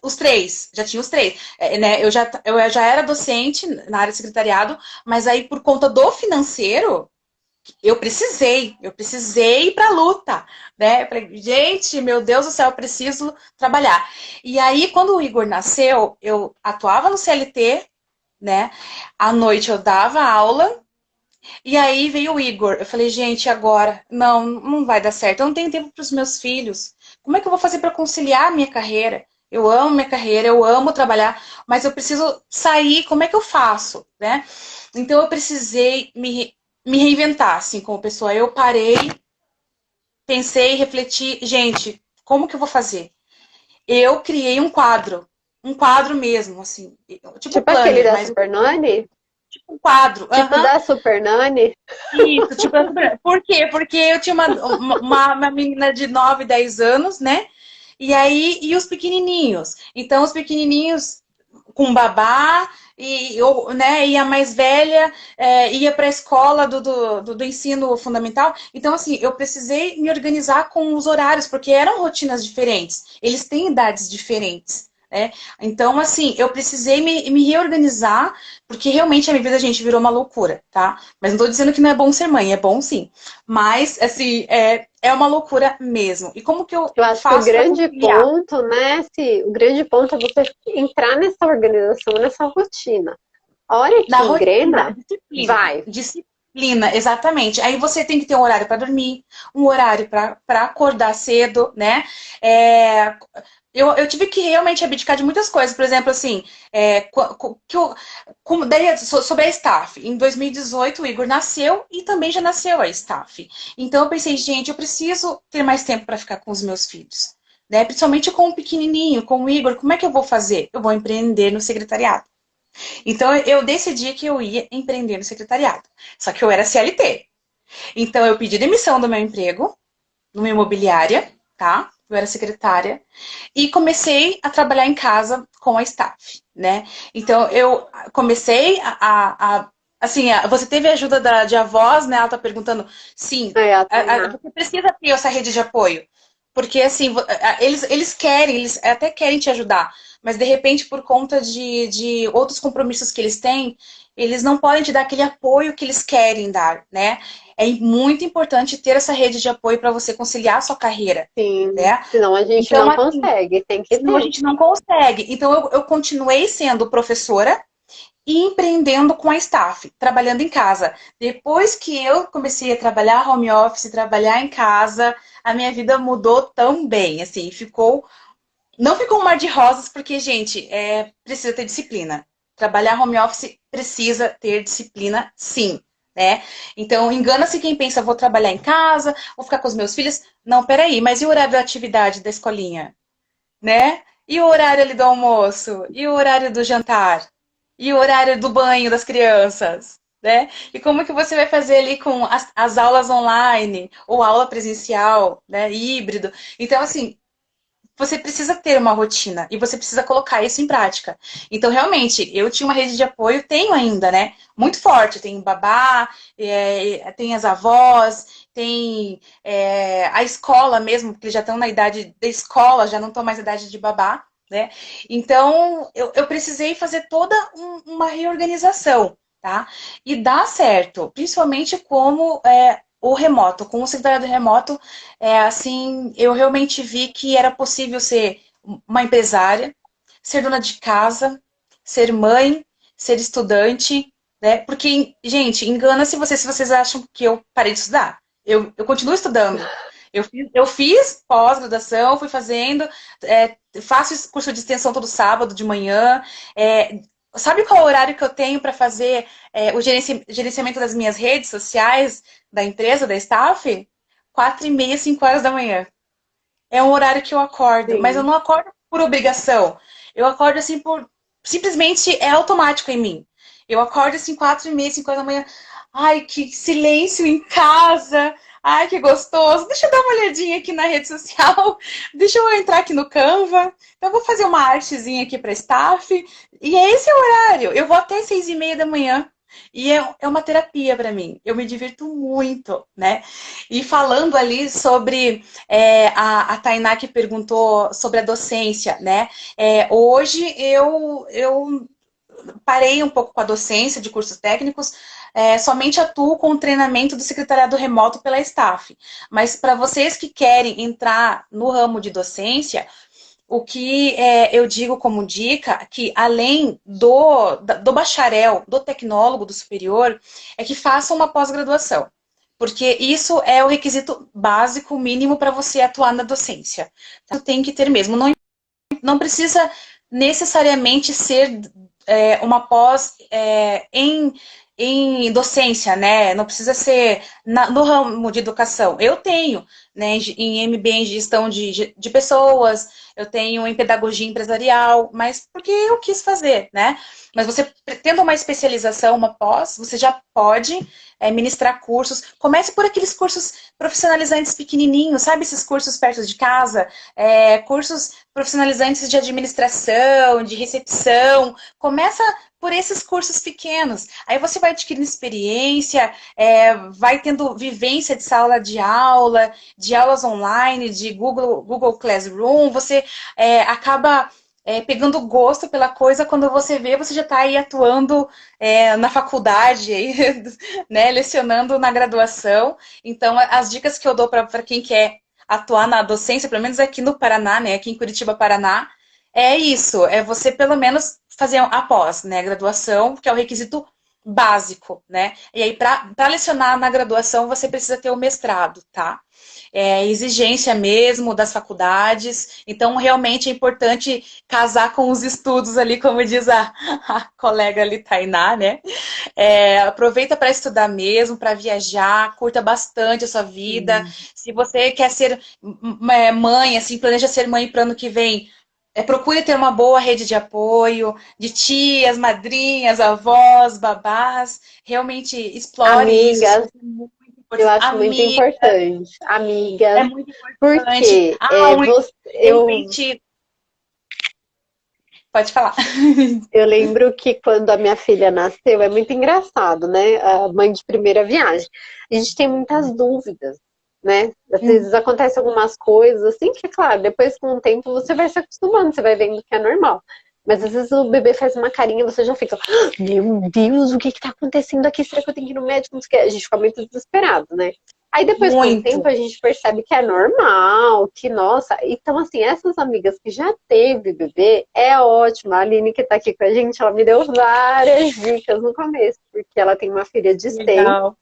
Os 3, já tinha os 3. Né, eu já era docente na área de secretariado, mas aí por conta do financeiro, eu precisei ir para a luta, né? Gente, meu Deus do céu, eu preciso trabalhar. E aí, quando o Igor nasceu, eu atuava no CLT, né? À noite eu dava aula, e aí veio o Igor. Eu falei, gente, agora, não, não vai dar certo. Eu não tenho tempo para os meus filhos. Como é que eu vou fazer para conciliar a minha carreira? Eu amo minha carreira, eu amo trabalhar, mas eu preciso sair. Como é que eu faço, né? Então eu precisei me reinventar, assim, como pessoa. Eu parei, pensei, refleti, gente, como que eu vou fazer? Eu criei um quadro mesmo, assim, tipo Tipo aquele planner, da mas Super Nani? um quadro. Tipo Aham. da Super Nani? Isso, tipo, por quê? Porque eu tinha uma menina de 9, 10 anos, né? E aí, e os pequenininhos. Então, os pequenininhos com babá, né, e a mais velha ia para a escola do ensino fundamental. Então, assim, eu precisei me organizar com os horários, porque eram rotinas diferentes. Eles têm idades diferentes. Né? Então, assim, eu precisei me reorganizar, porque realmente a minha vida, gente, virou uma loucura, tá? Mas não tô dizendo que não é bom ser mãe, é bom sim. Mas, assim, é uma loucura mesmo. E como que eu Eu acho que o faço para grande conciliar? ponto, né, o grande ponto é você entrar nessa organização, nessa rotina. A hora que Na rotina, engrena, disciplina. vai. Disciplina, exatamente. Aí você tem que ter um horário para dormir, um horário para acordar cedo, né? É, eu tive que realmente abdicar de muitas coisas. Por exemplo, assim, daí, sobre a staff. Em 2018, o Igor nasceu e também já nasceu a staff. Então eu pensei, gente, eu preciso ter mais tempo para ficar com os meus filhos. né? Principalmente com o pequenininho, com o Igor, como é que eu vou fazer? Eu vou empreender no secretariado. Então, eu decidi que eu ia empreender no secretariado. Só que eu era CLT. Então, eu pedi demissão do meu emprego, numa imobiliária, tá? Eu era secretária. E comecei a trabalhar em casa com a staff, né? Então, eu comecei assim, você teve a ajuda de avós, né? Ela tá perguntando, sim, É, a Tainá. você precisa ter essa rede de apoio. Porque, assim, eles querem, eles até querem te ajudar, mas, de repente, por conta de outros compromissos que eles têm, eles não podem te dar aquele apoio que eles querem dar, né? É muito importante ter essa rede de apoio para você conciliar a sua carreira, Sim, né? senão a gente Então, não assim, consegue, tem que senão a ter. gente não consegue. Então, eu continuei sendo professora e empreendendo com a staff, trabalhando em casa. Depois que eu comecei a trabalhar home office, trabalhar em casa, a minha vida mudou tão bem, assim, não ficou um mar de rosas, porque, gente, precisa ter disciplina. Trabalhar home office precisa ter disciplina, sim, né? Então, engana-se quem pensa, vou trabalhar em casa, vou ficar com os meus filhos. Não, peraí, mas e o horário da atividade da escolinha, né? E o horário ali do almoço? E o horário do jantar? E o horário do banho das crianças? Né? E como que você vai fazer ali com as aulas online ou aula presencial, né? Híbrido? Então, assim, você precisa ter uma rotina e você precisa colocar isso em prática. Então, realmente, eu tinha uma rede de apoio, tenho ainda, né? Muito forte. Tem babá, tem as avós, tem a escola mesmo, porque eles já estão na idade da escola, já não estão mais na idade de babá, né? Então, eu precisei fazer toda uma reorganização, tá? E dá certo, principalmente como o remoto, com o secretariado remoto, assim, eu realmente vi que era possível ser uma empresária, ser dona de casa, ser mãe, ser estudante, né? Porque, gente, engana-se vocês se vocês acham que eu parei de estudar. Eu continuo estudando. Eu fiz pós-graduação, fui fazendo, faço esse curso de extensão todo sábado de manhã. Sabe qual é o horário que eu tenho para fazer o gerenciamento das minhas redes sociais, da empresa, da staff? 4h30, 5 horas da manhã. É um horário que eu acordo, mas eu Sim. não acordo por obrigação. Eu acordo assim por. Simplesmente é automático em mim. Eu acordo assim 4h30, 5 horas da manhã. Ai, que silêncio em casa. Ai, que gostoso. Deixa eu dar uma olhadinha aqui na rede social. Deixa eu entrar aqui no Canva. Então, eu vou fazer uma artezinha aqui para staff. E é esse o horário. Eu vou até 6h30 da manhã. E é uma terapia para mim. Eu me divirto muito, né? E falando ali sobre a Tainá que perguntou sobre a docência, né? Hoje eu parei um pouco com a docência de cursos técnicos, somente atuo com o treinamento do secretariado remoto pela staff. Mas para vocês que querem entrar no ramo de docência, o que eu digo como dica, que além do bacharel, do tecnólogo, do superior, é que façam uma pós-graduação. Porque isso é o requisito básico, mínimo, para você atuar na docência. Então, tem que ter mesmo. Não precisa necessariamente ser uma pós em docência, né? Não precisa ser no ramo de educação. Eu tenho, né, em MBA em gestão de pessoas, eu tenho em pedagogia empresarial, mas porque eu quis fazer, né? Mas você tendo uma especialização, uma pós, você já pode ministrar cursos. Comece por aqueles cursos profissionalizantes pequenininhos, sabe? Esses cursos perto de casa, cursos profissionalizantes de administração, de recepção. Começa por esses cursos pequenos. Aí você vai adquirindo experiência, vai tendo vivência de sala de aula, de aulas online, de Google Classroom. Você acaba pegando gosto pela coisa. Quando você vê, você já está aí atuando na faculdade, aí, né, lecionando na graduação. Então, as dicas que eu dou para quem quer atuar na docência, pelo menos aqui no Paraná, né, aqui em Curitiba, Paraná, é isso, é você pelo menos fazer a pós, né, graduação, que é o requisito básico, né? E aí, para lecionar na graduação, você precisa ter o mestrado, tá? É exigência mesmo das faculdades. Então, realmente é importante casar com os estudos ali, como diz a colega ali, Tainá, né? Aproveita para estudar mesmo, para viajar, curta bastante a sua vida. Se você quer ser mãe, assim, planeja ser mãe para o ano que vem, procure ter uma boa rede de apoio, de tias, madrinhas, avós, babás. Realmente explore isso. Isso Amigas, é muito eu importante. acho muito Amiga, importante. é Amigas, muito importante. porque eu, Realmente. Pode falar. eu lembro que quando a minha filha nasceu, é muito engraçado, né? A mãe de primeira viagem. A gente tem muitas dúvidas, né? Às vezes acontecem algumas coisas assim que, claro, depois com o tempo você vai se acostumando, você vai vendo que é normal. Mas às vezes o bebê faz uma carinha e você já fica, "Ah, meu Deus, o que que tá acontecendo aqui? Será que eu tenho que ir no médico? Não sei o quê." A gente fica muito desesperado, né? Aí depois, com o tempo, Muito. a gente percebe que é normal, que, nossa. Então, assim, essas amigas que já teve bebê, é ótimo. A Aline, que tá aqui com a gente, ela me deu várias dicas no começo, porque ela tem uma filha de 6 Legal.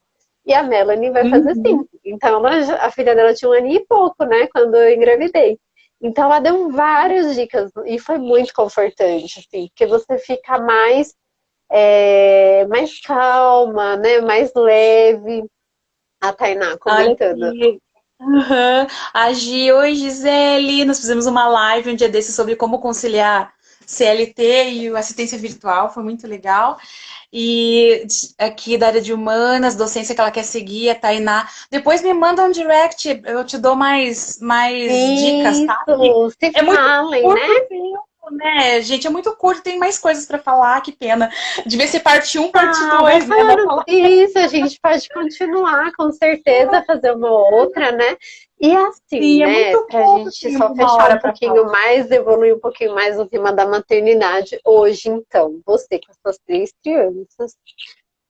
e a Melanie vai fazer Uhum. 5. Então, a filha dela tinha 1 ano e pouco, né, quando eu engravidei. Então, ela deu várias dicas e foi muito confortante, assim, porque você fica mais calma, né, mais leve. A Tainá Olha comentando. aqui. Uhum. A Gi, oi Gisele, nós fizemos uma live um dia desse sobre como conciliar CLT e assistência virtual, foi muito legal. E aqui da área de humanas, docência que ela quer seguir, a Tainá. Depois me manda um direct, eu te dou mais dicas, tá? Isso, se É muito falem, curto né? o tempo, né, gente? É muito curto, tem mais coisas para falar, que pena. Devia ser parte um, parte Ah, vai 2, né, da falando isso, a gente pode continuar, com certeza, fazer uma outra, né? E assim, Sim, é né, muito pra pouco gente tempo, só uma fechar um hora para pouquinho falar. mais, evoluir um pouquinho mais o tema da maternidade, hoje, então, você com as suas 3 crianças,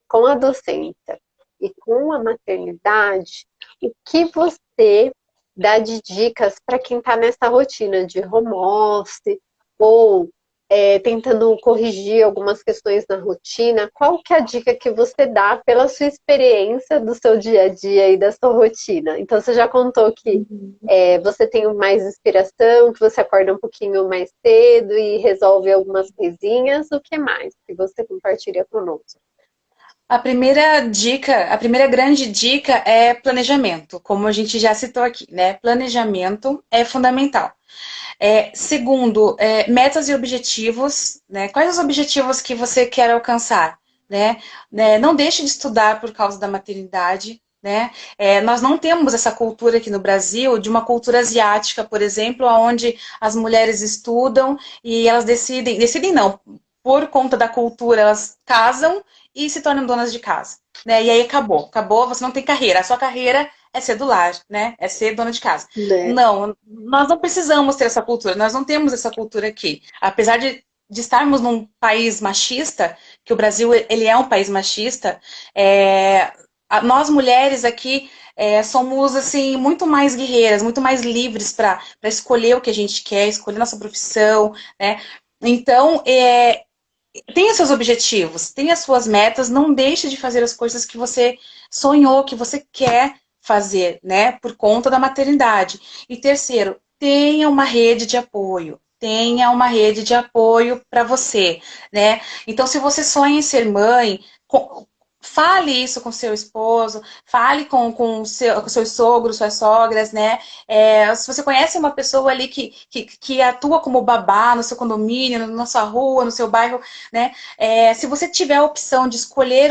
com a docência e com a maternidade, o que você dá de dicas para quem está nessa rotina de home office ou tentando corrigir algumas questões na rotina? Qual que é a dica que você dá pela sua experiência do seu dia a dia e da sua rotina? Então, você já contou que você tem mais inspiração, que você acorda um pouquinho mais cedo e resolve algumas coisinhas. O que mais que você compartilha conosco? A primeira dica, a primeira grande dica é planejamento, como a gente já citou aqui, né? Planejamento é fundamental. Segundo, metas e objetivos, né? Quais os objetivos que você quer alcançar, né? Não deixe de estudar por causa da maternidade, né? Nós não temos essa cultura aqui no Brasil, de uma cultura asiática, por exemplo, onde as mulheres estudam e elas decidem não, por conta da cultura, elas casam e se tornam donas de casa, né? E aí acabou, você não tem carreira, a sua carreira é ser do lar, né? É ser dona de casa. Né? Não, nós não precisamos ter essa cultura, nós não temos essa cultura aqui. Apesar de estarmos num país machista, que o Brasil ele é um país machista, nós mulheres aqui somos assim muito mais guerreiras, muito mais livres para escolher o que a gente quer, escolher nossa profissão, né? Então, tenha seus objetivos, tenha suas metas, não deixe de fazer as coisas que você sonhou, que você quer fazer, né, por conta da maternidade. E terceiro, tenha uma rede de apoio. Tenha uma rede de apoio para você, né? Então, se você sonha em ser mãe, fale isso com seu esposo, fale com seus sogros, suas sogras, né? Se você conhece uma pessoa ali que atua como babá no seu condomínio, na sua rua, no seu bairro, né? Se você tiver a opção de escolher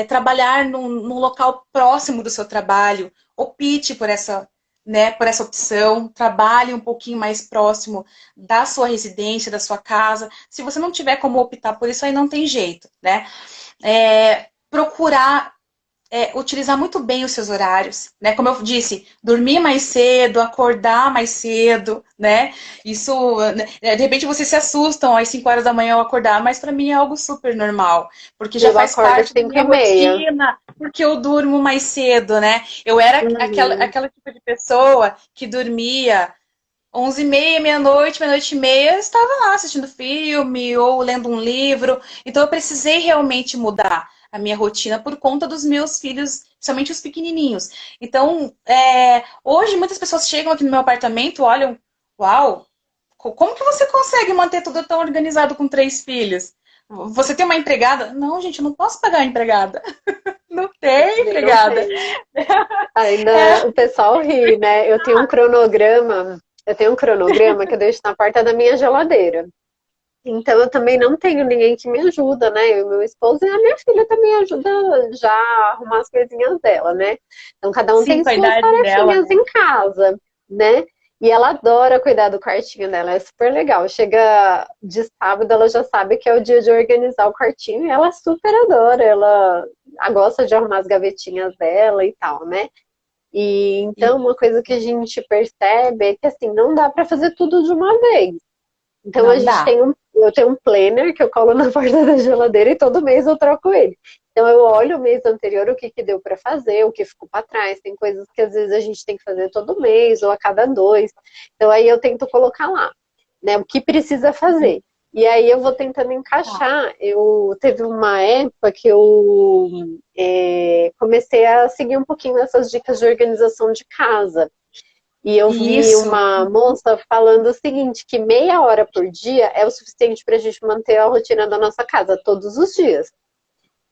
trabalhar num local próximo do seu trabalho, opte por essa, né, por essa opção, trabalhe um pouquinho mais próximo da sua residência, da sua casa. Se você não tiver como optar por isso, aí não tem jeito, né? Procurar utilizar muito bem os seus horários, né? Como eu disse, dormir mais cedo, acordar mais cedo, né? Isso, né? De repente vocês se assustam às 5 horas da manhã ao acordar, mas para mim é algo super normal, porque já Eu faz acordo às parte da cinco minha e meia. rotina, porque eu durmo mais cedo, né? Eu era Uhum. aquela tipo de pessoa que dormia 11h30, meia-noite, meia-noite e meia, eu estava lá assistindo filme ou lendo um livro. Então eu precisei realmente mudar a minha rotina por conta dos meus filhos, principalmente os pequenininhos. Então, hoje muitas pessoas chegam aqui no meu apartamento, olham, uau, como que você consegue manter tudo tão organizado com 3 filhos? Você tem uma empregada? Não, gente, eu não posso pagar a empregada. Não tem Também não empregada. tem. Ainda É. o pessoal ri, né? Eu tenho um cronograma que eu deixo na porta da minha geladeira. Então eu também não tenho ninguém que me ajuda, né? Eu e meu esposo e a minha filha também ajuda já a arrumar as coisinhas dela, né? Então cada um Sim, tem com a suas idade dela, tarefinhas né? em casa, né? E ela adora cuidar do quartinho dela, é super legal. Chega de sábado, ela já sabe que é o dia de organizar o quartinho e ela super adora. Ela gosta de arrumar as gavetinhas dela e tal, né? E E então uma coisa que a gente percebe é que assim, não dá para fazer tudo de uma vez. Então não dá. eu tenho um planner que eu colo na porta da geladeira e todo mês eu troco ele. Então eu olho o mês anterior o que que deu para fazer, o que ficou para trás. Tem coisas que às vezes a gente tem que fazer todo mês ou a cada dois. Então aí eu tento colocar lá, né, o que precisa fazer. E aí eu vou tentando Tá. encaixar. Eu teve uma época que eu comecei a seguir um pouquinho essas dicas de organização de casa. E eu vi Isso. uma moça falando o seguinte, que meia hora por dia é o suficiente para a gente manter a rotina da nossa casa todos os dias.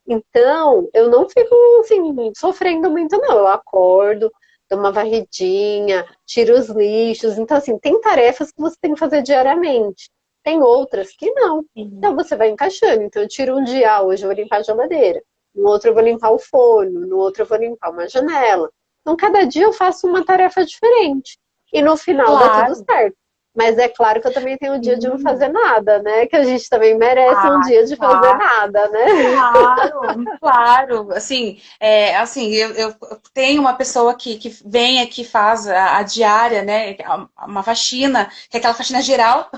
Então, eu não fico assim, sofrendo muito, não. Eu acordo, dou uma varridinha, tiro os lixos. Então, assim, tem tarefas que você tem que fazer diariamente. Tem outras que não. Sim. Então, você vai encaixando. Então, eu tiro um dia, hoje eu vou limpar a geladeira. No outro, eu vou limpar o forno. No outro, eu vou limpar uma janela. Então, cada dia eu faço uma tarefa diferente. E no final dá tudo Claro. certo. Mas é claro que eu também tenho um dia de não fazer Sim. nada, né? Que a gente também merece um Ah, dia de fazer claro. nada, né? Claro, claro. Assim, eu tenho uma pessoa que vem aqui faz a diária, né? Uma faxina, que é aquela faxina geral,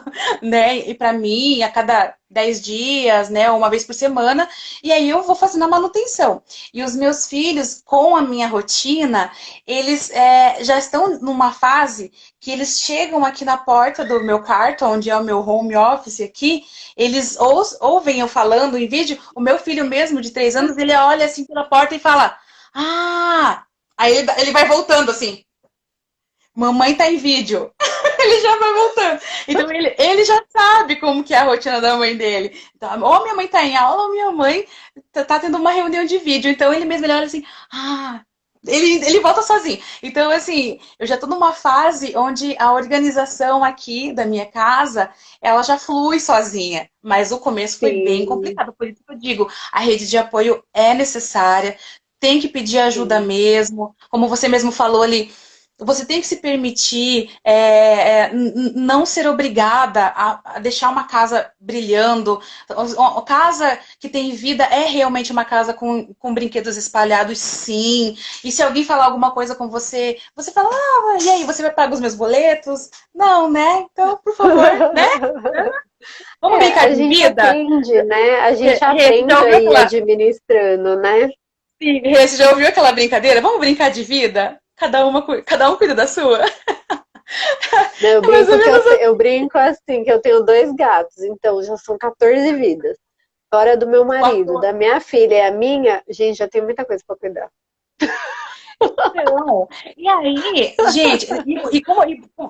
né? E para mim, a cada 10 dias, né? Uma vez por semana. E aí eu vou fazendo a manutenção. E os meus filhos, com a minha rotina, eles já estão numa fase que eles chegam aqui na porta do meu quarto, onde é o meu home office aqui. Eles ouvem eu falando em vídeo, o meu filho mesmo, de 3 anos, ele olha assim pela porta e fala, ah! Aí ele vai voltando assim, mamãe tá em vídeo. Ele já vai voltando. Então ele já sabe como que é a rotina da mãe dele. Então, ou minha mãe tá em aula, ou minha mãe tá tendo uma reunião de vídeo. Então ele mesmo ele olha assim, ah, ele volta sozinho. Então, assim, eu já tô numa fase onde a organização aqui da minha casa, ela já flui sozinha. Mas o começo foi bem Sim, complicado. Por isso que eu digo, a rede de apoio é necessária, tem que pedir ajuda sim. mesmo. Como você mesmo falou ali, você tem que se permitir não ser obrigada a deixar uma casa brilhando. A casa que tem vida é realmente uma casa com brinquedos espalhados, sim. E se alguém falar alguma coisa com você, você fala, ah, e aí, você vai pagar os meus boletos? Não, né? Então, por favor, né? Vamos É, brincar a de gente vida? aprende, né? A gente Rê, você já aprende ouviu a ir aquela... administrando, né? Sim, Rê, você já ouviu aquela brincadeira? Vamos brincar de vida? Cada um cuida da sua? Né, Eu É mais ou brinco que menos eu brinco assim, que eu tenho dois gatos, então já são 14 vidas. Fora do meu marido, assim. da minha filha e a minha, gente, já tem muita coisa para cuidar. Então, e aí, gente,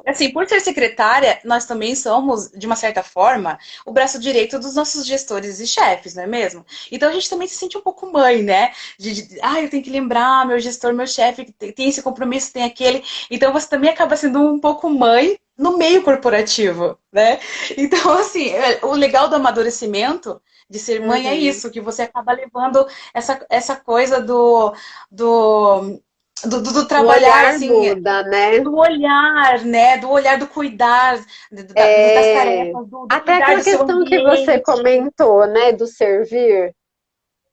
assim, por ser secretária, nós também somos, de uma certa forma, o braço direito dos nossos gestores e chefes, não é mesmo? Então a gente também se sente um pouco mãe, né? Eu tenho que lembrar, meu gestor, meu chefe, que tem esse compromisso, tem aquele. Então você também acaba sendo um pouco mãe no meio corporativo, né? Então, assim, o legal do amadurecimento de ser mãe é Uhum. isso, que você acaba levando essa coisa do O trabalhar, olhar assim, muda, né? do olhar, né? Do olhar do cuidar das É, tarefas, do até cuidar aquela do seu questão que você ambiente. comentou, né, do servir,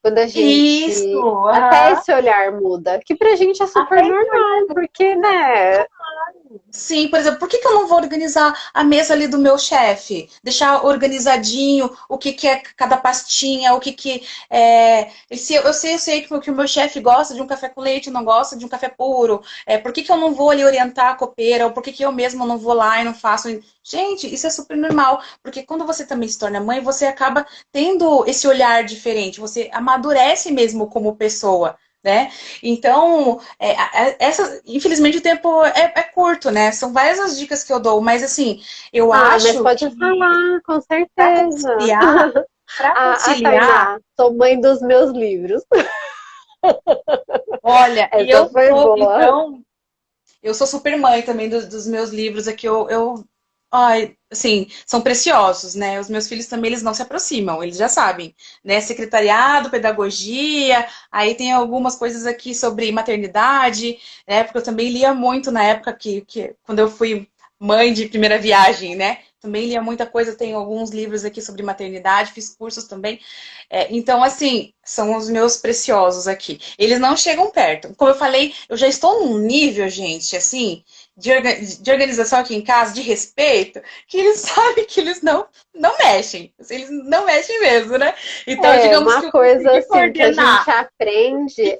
quando a Isso, gente. Até aham. esse olhar muda, que pra gente é super Até esse olhar normal, porque, muda. né? Sim, por exemplo, por que que eu não vou organizar a mesa ali do meu chefe? Deixar organizadinho o que que é cada pastinha, o que que é... Se eu sei que o meu chefe gosta de um café com leite, não gosta de um café puro. Por que que eu não vou ali orientar a copeira? Ou por que que eu mesma não vou lá e não faço? Gente, isso é super normal, porque quando você também se torna mãe, você acaba tendo esse olhar diferente, você amadurece mesmo como pessoa. Né? Então, infelizmente o tempo é curto, né? São várias as dicas que eu dou, mas assim, eu Ah, mas acho pode que falar, com para certeza. conciliar, para A conciliar, Tainá, sou mãe dos meus livros. olha, Essa foi boa. eu sou super mãe também dos meus livros aqui, ai, assim, são preciosos, né? Os meus filhos também, eles não se aproximam, eles já sabem, né? Secretariado, pedagogia, aí tem algumas coisas aqui sobre maternidade, né? Porque eu também lia muito na época quando eu fui mãe de primeira viagem, né? Também lia muita coisa, tenho alguns livros aqui sobre maternidade, fiz cursos também. Então, assim, são os meus preciosos aqui. Eles não chegam perto. Como eu falei, eu já estou num nível, gente, assim, de organização aqui em casa, de respeito, que eles sabem que eles não mexem. Assim, eles não mexem mesmo, né? Então, É, digamos uma que eu coisa consegui assim que a gente coordenar. aprende,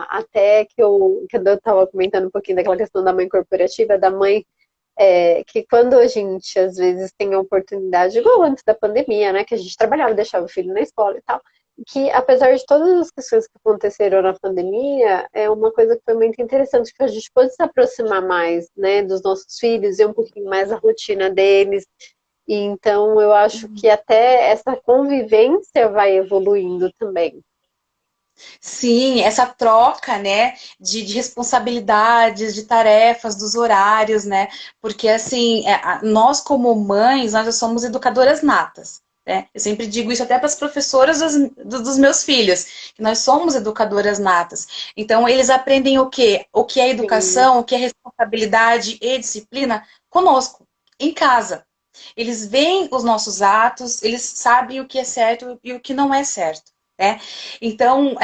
até que eu estava comentando um pouquinho daquela questão da mãe corporativa, da mãe, que quando a gente às vezes tem a oportunidade, igual antes da pandemia, né, que a gente trabalhava, deixava o filho na escola e tal, que apesar de todas as questões que aconteceram na pandemia, é uma coisa que foi muito interessante, que a gente pôde se aproximar mais, né, dos nossos filhos, e um pouquinho mais a rotina deles. E então eu acho que até essa convivência vai evoluindo também. Sim, essa troca, né, de responsabilidades, de tarefas, dos horários, né? Porque, assim, nós como mães, nós já somos educadoras natas, né? Eu sempre digo isso até para as professoras dos meus filhos, que nós somos educadoras natas. Então, eles aprendem o quê? O que é Sim, educação, o que é responsabilidade e disciplina conosco, em casa. Eles veem os nossos atos, eles sabem o que é certo e o que não é certo, né? Então,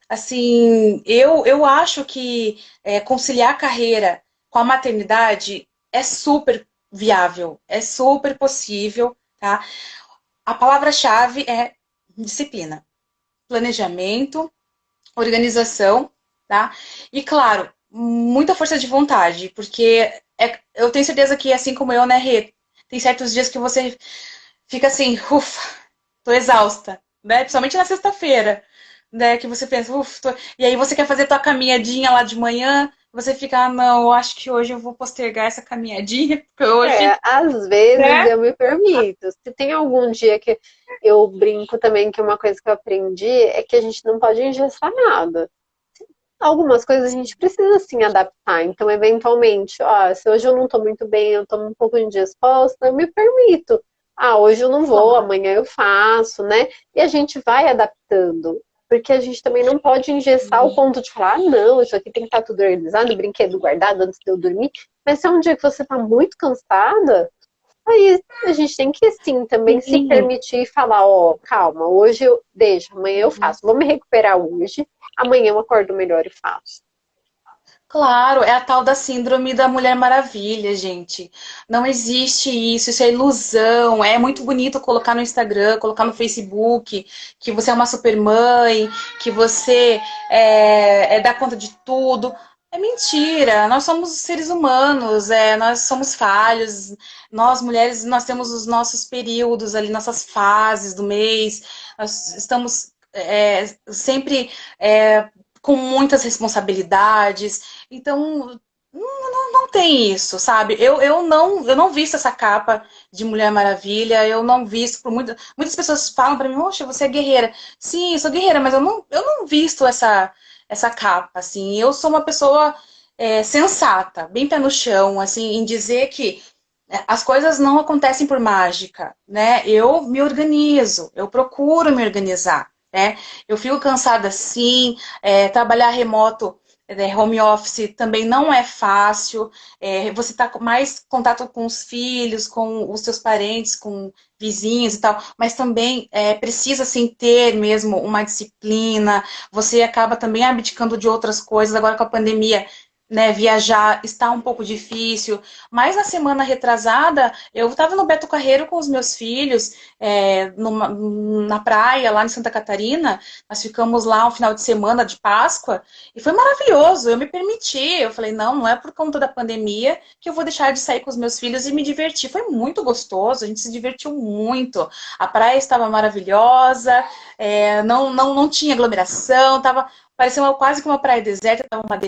assim, eu acho que conciliar a carreira com a maternidade é super viável, é super possível, tá? A palavra-chave é disciplina, planejamento, organização, tá? E, claro, muita força de vontade, porque eu tenho certeza que, assim como eu, né, Rê, tem certos dias que você fica assim, ufa, tô exausta, né? Principalmente na sexta-feira, né? Que você pensa, ufa, e aí você quer fazer tua caminhadinha lá de manhã, você fica, não, eu acho que hoje eu vou postergar essa caminhadinha, porque hoje, às vezes né? eu me permito. Se tem algum dia que eu brinco também, que uma coisa que eu aprendi é que a gente não pode engessar nada. Algumas coisas a gente precisa sim adaptar. Então, eventualmente, se hoje eu não tô muito bem, eu tô um pouco indisposta, eu me permito. Ah, hoje eu não vou, Claro. amanhã eu faço, né? E a gente vai adaptando. Porque a gente também não pode engessar o ponto de falar, não, isso aqui tem que estar tudo organizado, brinquedo guardado antes de eu dormir. Mas se é um dia que você tá muito cansada, aí a gente tem que sim também se Sim. permitir e falar, calma, hoje eu deixo, amanhã eu faço. Vou me recuperar hoje, amanhã eu acordo melhor e faço. Claro, é a tal da síndrome da Mulher Maravilha, gente. Não existe isso, isso é ilusão. É muito bonito colocar no Instagram, colocar no Facebook que você é uma supermãe, que você dá conta de tudo. É mentira. Nós somos seres humanos, nós somos falhos. Nós, mulheres, nós temos os nossos períodos ali, nossas fases do mês. Nós estamos sempre com muitas responsabilidades. Então, não tem isso, sabe? Eu não visto essa capa de Mulher Maravilha, eu não visto por muitas pessoas falam para mim, poxa, você é guerreira. Sim, eu sou guerreira, mas eu não visto essa capa, assim. Eu sou uma pessoa sensata, bem pé no chão, assim, em dizer que as coisas não acontecem por mágica, né? Eu me organizo, eu procuro me organizar, né? Eu fico cansada sim, trabalhar remoto, home office também não é fácil. Você está mais em contato com os filhos, com os seus parentes, com vizinhos e tal, mas também precisa sim ter mesmo uma disciplina. Você acaba também abdicando de outras coisas agora com a pandemia. né, viajar está um pouco difícil, mas na semana retrasada eu estava no Beto Carreiro com os meus filhos, na praia, lá em Santa Catarina. Nós ficamos lá um final de semana de Páscoa e foi maravilhoso. Eu me permiti, eu falei, não, não é por conta da pandemia que eu vou deixar de sair com os meus filhos e me divertir. Foi muito gostoso, a gente se divertiu muito. A praia estava maravilhosa, não tinha aglomeração, parecia quase que uma praia deserta, estava uma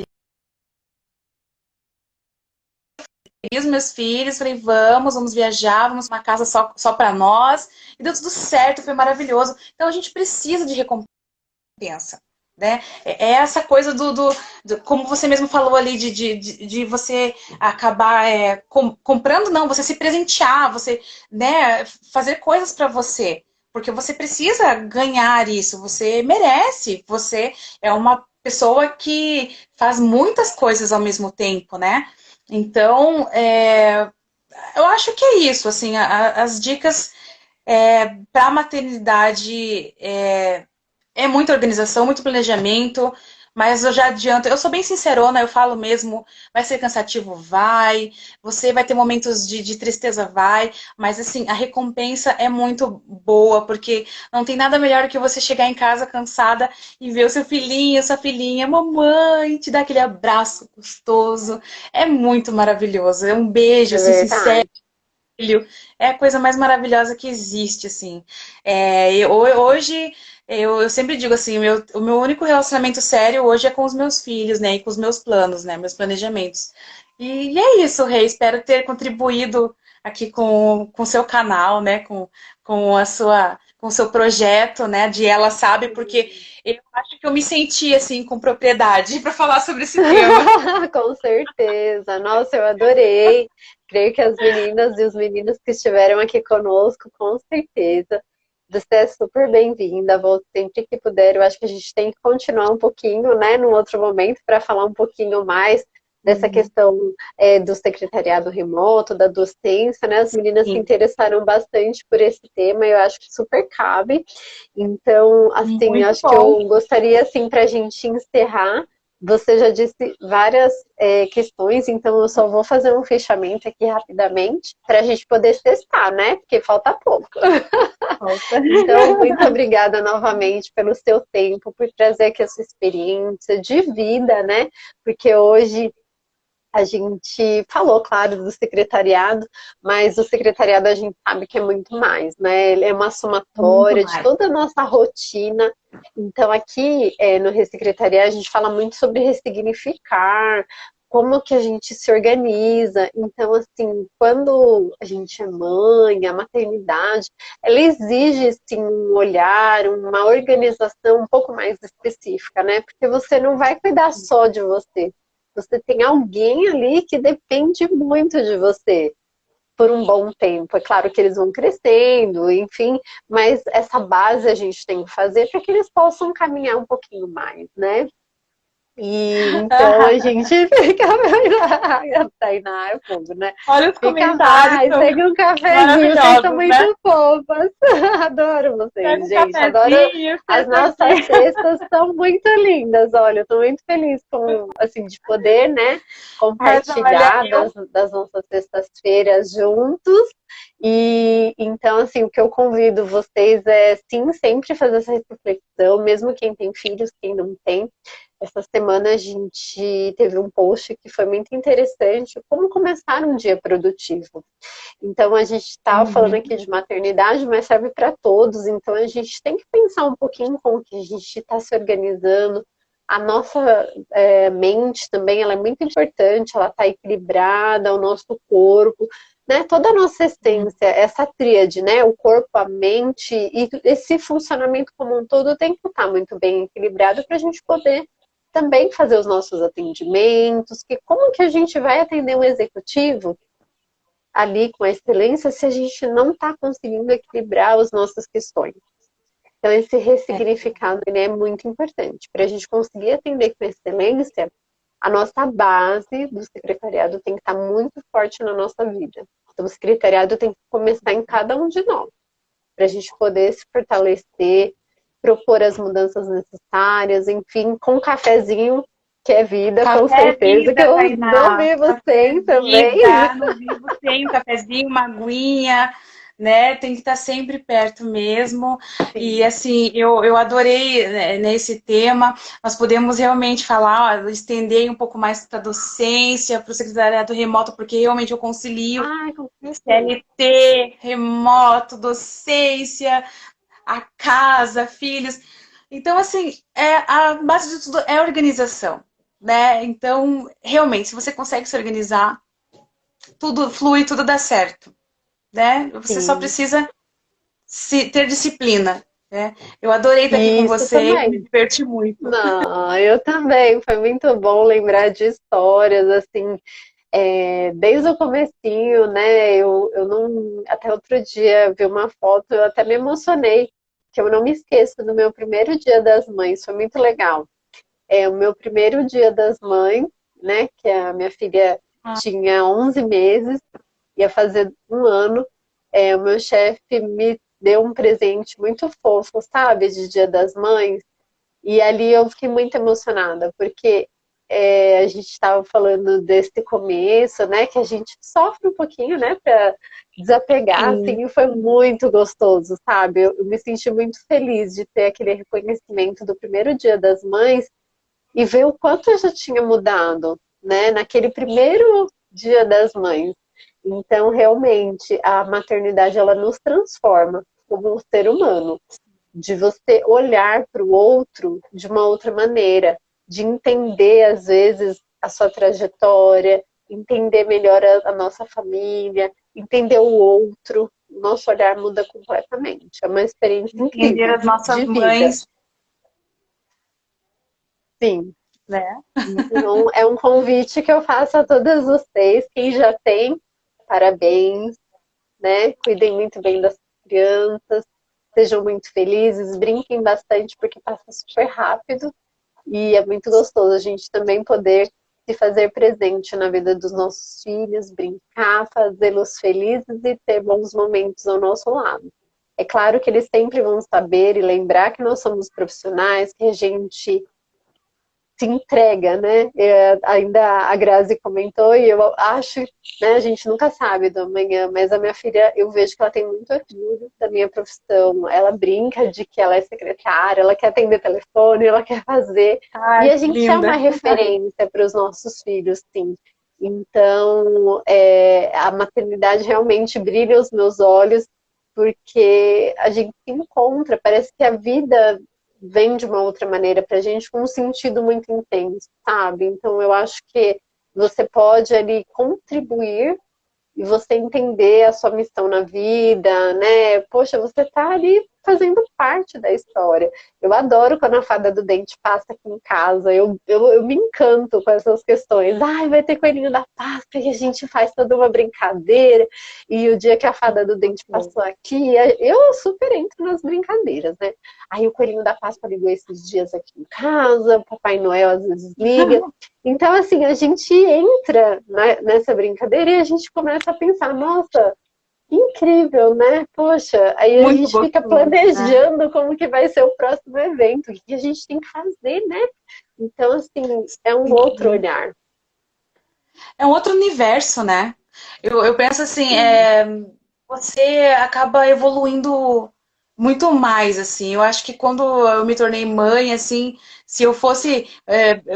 os meus filhos, falei, vamos viajar, vamos para uma casa só para nós. E deu tudo certo, foi maravilhoso. Então a gente precisa de recompensa. Né? É essa coisa como você mesmo falou ali, de você acabar comprando, não, você se presentear, você, né, fazer coisas para você. Porque você precisa ganhar isso, você merece, você é uma pessoa que faz muitas coisas ao mesmo tempo, né? Então, eu acho que é isso, assim, as dicas para a maternidade é muita organização, muito planejamento, mas eu já adianto, eu sou bem sincerona, eu falo mesmo, vai ser cansativo, vai, você vai ter momentos de tristeza, vai, mas assim, a recompensa é muito boa, porque não tem nada melhor do que você chegar em casa cansada e ver o seu filhinho, sua filhinha, mamãe, te dar aquele abraço gostoso, é muito maravilhoso, é um beijo, É assim, sincero, verdade. é a coisa mais maravilhosa que existe, assim. Hoje, eu sempre digo assim, o meu único relacionamento sério hoje é com os meus filhos, né? E com os meus planos, né? Meus planejamentos. E é isso, Rei. Espero ter contribuído aqui com o seu canal, né? Com o seu projeto, né? De Ela Sabe, porque eu acho que eu me senti, assim, com propriedade para falar sobre esse tema. Com certeza. Nossa, eu adorei. Creio que as meninas e os meninos que estiveram aqui conosco, com certeza. Você é super bem-vinda. Volte sempre que puder. Eu acho que a gente tem que continuar um pouquinho, né, num outro momento, para falar um pouquinho mais dessa questão do secretariado remoto, da docência, né? As meninas se Sim, interessaram bastante por esse tema, eu acho que super cabe. Então, assim, muito acho que bom. eu gostaria, assim, para a gente encerrar. Você já disse várias questões, então eu só vou fazer um fechamento aqui rapidamente para a gente poder testar, né? Porque falta pouco. Volta. Então, muito obrigada novamente pelo seu tempo, por trazer aqui a sua experiência de vida, né? Porque hoje a gente falou, claro, do secretariado, mas o secretariado a gente sabe que é muito mais, né? Ele é uma Muito somatória de mais. toda a nossa rotina. Então, aqui no Ressecretariado, a gente fala muito sobre ressignificar, como que a gente se organiza. Então, assim, quando a gente é mãe, a maternidade, ela exige, sim, um olhar, uma organização um pouco mais específica, né? Porque você não vai cuidar só de você. Você tem alguém ali que depende muito de você por um bom tempo. É claro que eles vão crescendo, enfim, mas essa base a gente tem que fazer para que eles possam caminhar um pouquinho mais, né? E então a gente fica. A Tainá é fogo, né? Olha os Fica comentários, mais, são pega um cafezinho, vocês são maravilhosos, né? muito fofas. Adoro Pega vocês, um gente. Adoro. cafezinho, As senta nossas aqui. cestas são muito lindas. Olha, eu estou muito feliz com, assim, de poder, né, Mas olha, compartilhar das nossas sextas-feiras juntos. E então, assim, o que eu convido vocês é sim sempre fazer essa reflexão, mesmo quem tem filhos, quem não tem. Essa semana a gente teve um post que foi muito interessante, como começar um dia produtivo. Então a gente está falando Uhum. aqui de maternidade, mas serve para todos. Então a gente tem que pensar um pouquinho como que a gente está se organizando. A nossa mente também, ela é muito importante, ela está equilibrada, o nosso corpo, né? Toda a nossa essência, essa tríade, né? O corpo, a mente e esse funcionamento como um todo tem que estar muito bem equilibrado para a gente poder também fazer os nossos atendimentos, que como que a gente vai atender um executivo ali com a excelência se a gente não está conseguindo equilibrar as nossas questões. Então, esse É, ressignificado ele é muito importante. Para a gente conseguir atender com excelência, a nossa base do secretariado tem que estar muito forte na nossa vida. Então, o secretariado tem que começar em cada um de nós, para a gente poder se fortalecer, propor as mudanças necessárias, enfim, com um cafezinho que é vida, com Café é certeza, que vida, eu não Tainá. vivo Café é sem também. vida. Não vivo sem um cafezinho, uma aguinha, né? Tem que estar sempre perto mesmo. E Sim. assim, eu adorei, né, nesse tema. Nós podemos realmente falar, ó, estender um pouco mais para a docência, para o secretariado remoto, porque realmente eu concilio Ai, com certeza. CLT, remoto, docência, a casa, filhos. Então, assim, a base de tudo é organização, né? Então, realmente, se você consegue se organizar, tudo flui, tudo dá certo, né? Você só Sim. precisa ter disciplina, né? Eu adorei estar aqui com Isso você, me também. diverti muito. Não, eu também. Foi muito bom lembrar de histórias, assim, desde o comecinho, né? Eu não. Até outro dia vi uma foto, eu até me emocionei, que eu não me esqueço do meu primeiro dia das mães, foi muito legal. O meu primeiro dia das mães, né? Que a minha filha Ah, tinha 11 meses, ia fazer um ano. O meu chefe me deu um presente muito fofo, sabe? De Dia das Mães. E ali eu fiquei muito emocionada, porque a gente estava falando desse começo, né? Que a gente sofre um pouquinho, né? Para desapegar, sim, assim, e foi muito gostoso, sabe? Eu me senti muito feliz de ter aquele reconhecimento do primeiro Dia das Mães e ver o quanto eu já tinha mudado, né? Naquele primeiro Dia das Mães. Então, realmente, a maternidade ela nos transforma como um ser humano, de você olhar para o outro de uma outra maneira, de entender às vezes a sua trajetória, entender melhor a nossa família, entender o outro. O nosso olhar muda completamente. É uma experiência entender incrível as nossas de vida. mães, Sim. né? Então, é um convite que eu faço a todas vocês. Quem já tem, parabéns, né? Cuidem muito bem das crianças, sejam muito felizes, brinquem bastante, porque passa super rápido. E é muito gostoso a gente também poder se fazer presente na vida dos nossos filhos, brincar, fazê-los felizes e ter bons momentos ao nosso lado. É claro que eles sempre vão saber e lembrar que nós somos profissionais, que a gente se entrega, né? Ainda a Grazi comentou e eu acho, né? A gente nunca sabe do amanhã, mas a minha filha, eu vejo que ela tem muito orgulho da minha profissão. Ela brinca de que ela é secretária, ela quer atender telefone, ela quer fazer. E Ai, a que gente é linda. uma referência para os nossos filhos, sim. Então, a maternidade realmente brilha os meus olhos, porque a gente se encontra, parece que a vida vem de uma outra maneira pra gente com um sentido muito intenso, sabe? Então eu acho que você pode ali contribuir e você entender a sua missão na vida, né? Poxa, você tá ali fazendo parte da história. Eu adoro quando a fada do dente passa aqui em casa. Eu me encanto com essas questões. Ai, vai ter coelhinho da Páscoa e a gente faz toda uma brincadeira. E o dia que a fada do dente passou aqui, eu super entro nas brincadeiras, né? Aí o coelhinho da Páscoa ligou esses dias aqui em casa, o Papai Noel às vezes liga. Então, assim, a gente entra nessa brincadeira e a gente começa a pensar, nossa, incrível, né? Poxa, aí a Muito gente fica gostoso, né? planejando como que vai ser o próximo evento, o que a gente tem que fazer, né? Então, assim, é um outro Sim. olhar. É um outro universo, né? Eu penso assim, Sim. você acaba evoluindo muito mais, assim. Eu acho que quando eu me tornei mãe, assim, se eu fosse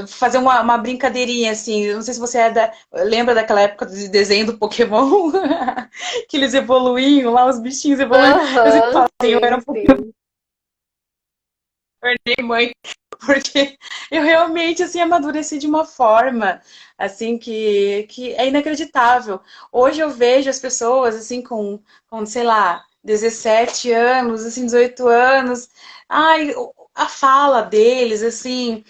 fazer uma brincadeirinha, assim, não sei se você lembra daquela época de desenho do Pokémon, que eles evoluíam lá, os bichinhos evoluindo. Eu sempre Aham, falo assim, eu era sim, um pouquinho sim. mãe, porque eu realmente, assim, amadureci de uma forma, assim, que é inacreditável. Hoje eu vejo as pessoas, assim, sei lá, 17 anos, assim, 18 anos, ai, a fala deles, assim,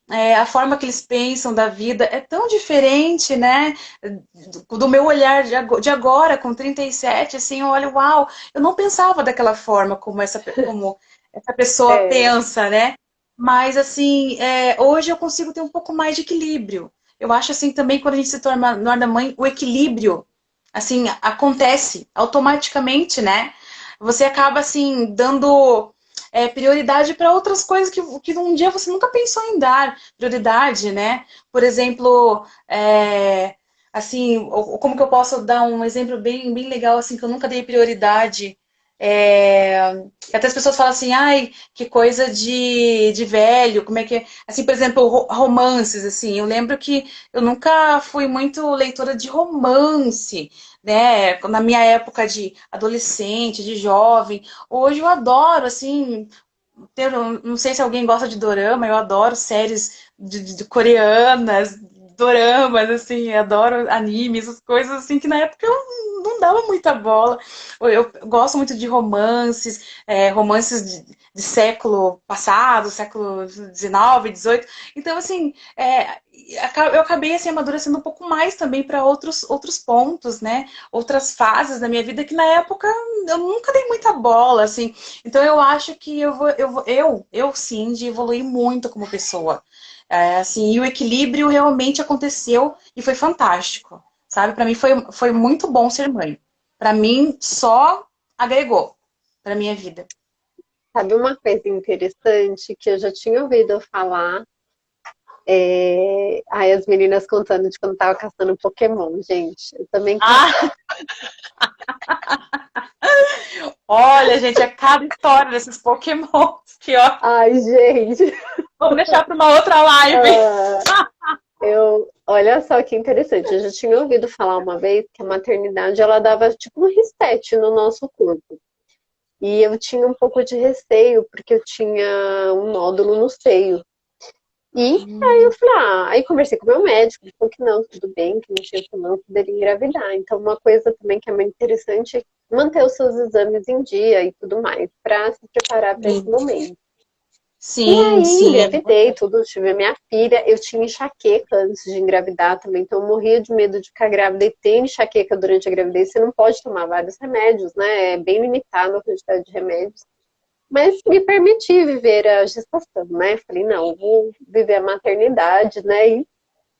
a forma que eles pensam da vida é tão diferente, né? Do meu olhar de agora, com 37, assim, eu olho, uau, eu não pensava daquela forma como essa pessoa É, pensa, né? Mas, assim, hoje eu consigo ter um pouco mais de equilíbrio. Eu acho, assim, também, quando a gente se torna mãe, o equilíbrio, assim, acontece automaticamente, né? Você acaba, assim, dando prioridade para outras coisas que um dia você nunca pensou em dar prioridade, né? Por exemplo, assim, como que eu posso dar um exemplo bem legal, assim, que eu nunca dei prioridade? Até as pessoas falam assim, ai, que coisa de velho, como é que é? Assim, por exemplo, romances, assim, eu lembro que eu nunca fui muito leitora de romance, né? Na minha época de adolescente, de jovem. Hoje eu adoro, assim, não sei se alguém gosta de dorama, eu adoro séries de coreanas, doramas, assim, adoro animes, essas coisas assim, que na época eu não dava muita bola. Eu gosto muito de romances, romances de século passado, século XIX, XVIII. Então, assim, eu acabei assim, amadurecendo um pouco mais também para outros pontos, né? Outras fases da minha vida que na época eu nunca dei muita bola, assim. Então eu acho que eu sim, de evoluir muito como pessoa. Assim, e o equilíbrio realmente aconteceu e foi fantástico, sabe? Para mim foi muito bom ser mãe. Para mim só agregou para minha vida. Sabe uma coisa interessante que eu já tinha ouvido falar? Aí as meninas contando de quando tava caçando Pokémon, gente. Eu também caço. Ah, olha, gente, é cada história desses Pokémons que ó, Ai, gente. vamos deixar para uma outra live. Ah, olha só que interessante. Eu já tinha ouvido falar uma vez que a maternidade ela dava tipo um reset no nosso corpo. E eu tinha um pouco de receio porque eu tinha um nódulo no seio. E aí eu falei, aí conversei com o meu médico, ele falou que não, tudo bem, que não tinha problema, poderia engravidar. Então, uma coisa também que é muito interessante é manter os seus exames em dia e tudo mais, para se preparar para esse momento. E Sim, aí, sim, é engravidei, importante. tudo, tive a minha filha, eu tinha enxaqueca antes de engravidar também, então eu morria de medo de ficar grávida e ter enxaqueca durante a gravidez, você não pode tomar vários remédios, né? É bem limitado a quantidade de remédios. Mas me permiti viver a gestação, né? Falei, não, vou viver a maternidade, né? E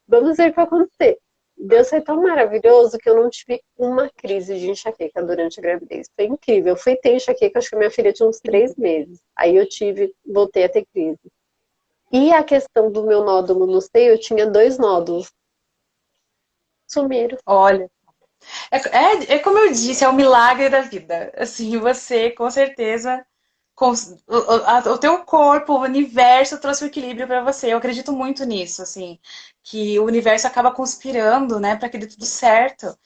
vamos ver o que vai acontecer. Deus foi tão maravilhoso que eu não tive uma crise de enxaqueca durante a gravidez. Foi incrível. Eu fui ter enxaqueca, acho que minha filha tinha uns 3 meses. Aí eu voltei a ter crise. E a questão do meu nódulo no seio, eu tinha 2 nódulos. Sumiram. Olha, é como eu disse, é o milagre da vida. Assim, você com certeza o teu corpo, o universo trouxe o equilíbrio para você. Eu acredito muito nisso, assim, que o universo acaba conspirando, né, para que dê tudo certo.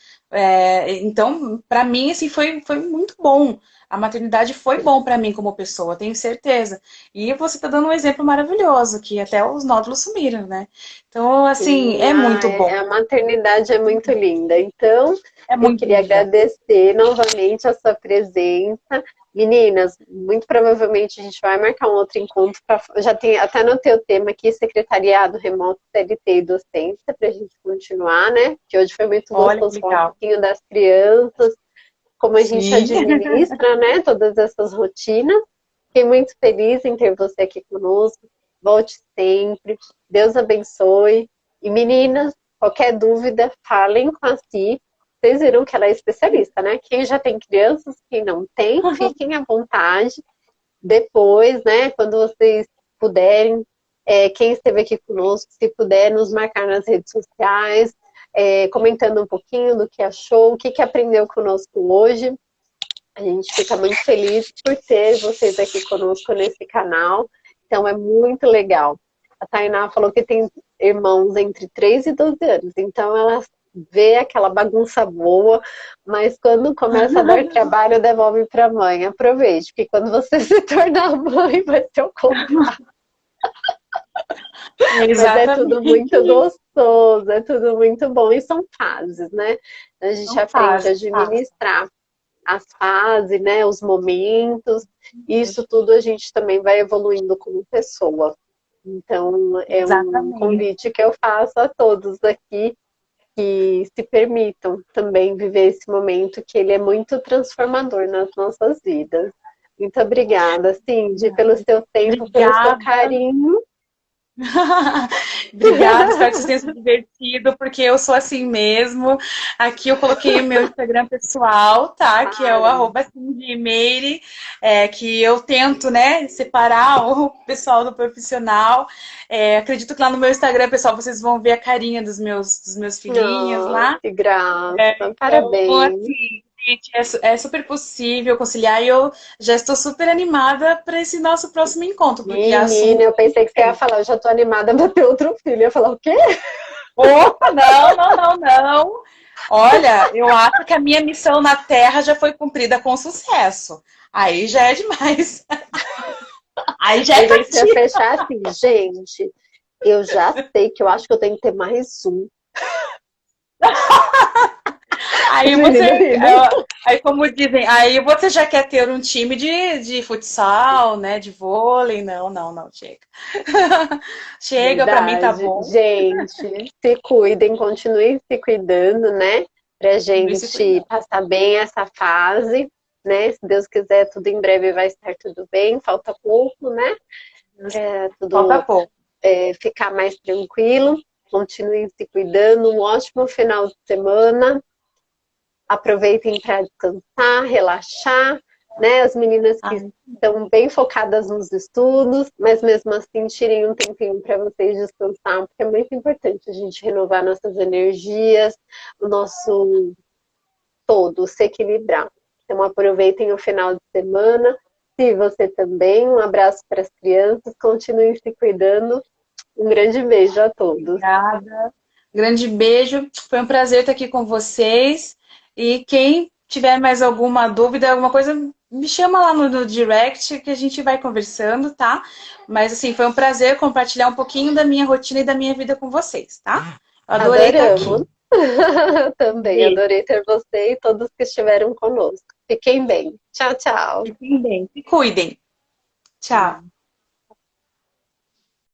Então, para mim, assim, foi muito bom. A maternidade foi bom para mim como pessoa, tenho certeza. E você está dando um exemplo maravilhoso, que até os nódulos sumiram, né? Então, assim, Sim, é muito a bom. maternidade é muito linda. Então, É eu muito queria linda. agradecer novamente a sua presença. Meninas, muito provavelmente a gente vai marcar um outro encontro. Já tem até no teu tema aqui, secretariado remoto, CLT e docência, para a gente continuar, né? Que hoje foi muito Olha que gostoso falar um legal. pouquinho das crianças, como a gente Sim. administra, né? Todas essas rotinas. Fiquei muito feliz em ter você aqui conosco. Volte sempre. Deus abençoe. E meninas, qualquer dúvida, falem com a Si. Vocês viram que ela é especialista, né? Quem já tem crianças, quem não tem, fiquem à vontade. Depois, né, quando vocês puderem, quem esteve aqui conosco, se puder nos marcar nas redes sociais, comentando um pouquinho do que achou, o que aprendeu conosco hoje. A gente fica muito feliz por ter vocês aqui conosco nesse canal. Então é muito legal. A Tainá falou que tem irmãos entre 3 e 12 anos. Então ela vê aquela bagunça boa, mas quando começa a dar trabalho, devolve para a mãe. Aproveite, porque quando você se tornar mãe, vai ser o contrário. Mas é tudo muito Exatamente. gostoso, é tudo muito bom. E são fases, né? A gente Não aprende a faz, faz. administrar as fases, né, os momentos, isso tudo a gente também vai evoluindo como pessoa. Então, é um Exatamente. convite que eu faço a todos aqui que se permitam também viver esse momento, que ele é muito transformador nas nossas vidas. Muito obrigada, Cindy, pelo seu tempo, pelo seu Obrigada. carinho. Obrigada, espero que vocês tenham se divertido, porque eu sou assim mesmo. Aqui eu coloquei o meu Instagram pessoal, tá? Que é o Claro. @cindymeire, que eu tento, né, separar o pessoal do profissional. Acredito que lá no meu Instagram, pessoal, vocês vão ver a carinha dos meus filhinhos Oh, lá. que graça. Então, Parabéns. assim, gente, é super possível conciliar e eu já estou super animada para esse nosso próximo encontro, porque Menina, assunto eu pensei que você ia tem. falar, eu já tô animada pra ter outro filho. Eu ia falar, o quê? Opa, não, não, não, não. Olha, eu acho que a minha missão na Terra já foi cumprida com sucesso. Aí já é demais. Aí já é Pensei que você ia partir. fechar assim, gente. Eu já sei que eu acho que eu tenho que ter mais um. As Aí meninas você, rindo. aí como dizem, aí você já quer ter um time de futsal, né, de vôlei? Não, não, não, chega. Chega, pra mim tá Verdade. bom. Gente, se cuidem, continuem se cuidando, né? Pra Continue se gente cuidando. passar bem essa fase, né? Se Deus quiser, tudo em breve vai estar tudo bem. Falta pouco, né? Falta Tudo pouco. ficar mais tranquilo. Continuem se cuidando. Um ótimo final de semana. Aproveitem para descansar, relaxar, né? As meninas que Ai, estão bem focadas nos estudos, mas mesmo assim tirem um tempinho para vocês descansar, porque é muito importante a gente renovar nossas energias, o nosso todo, se equilibrar. Então aproveitem o final de semana. Se você também, um abraço para as crianças, continuem se cuidando. Um grande beijo a todos. obrigada. Grande beijo. Foi um prazer estar aqui com vocês. E quem tiver mais alguma dúvida, alguma coisa, me chama lá no direct que a gente vai conversando, tá? Mas assim, foi um prazer compartilhar um pouquinho da minha rotina e da minha vida com vocês, tá? Eu adorei estar aqui. Adoramos. Também Beijo. adorei ter você e todos que estiveram conosco. Fiquem bem. Tchau, tchau. Fiquem bem. Se cuidem. Tchau.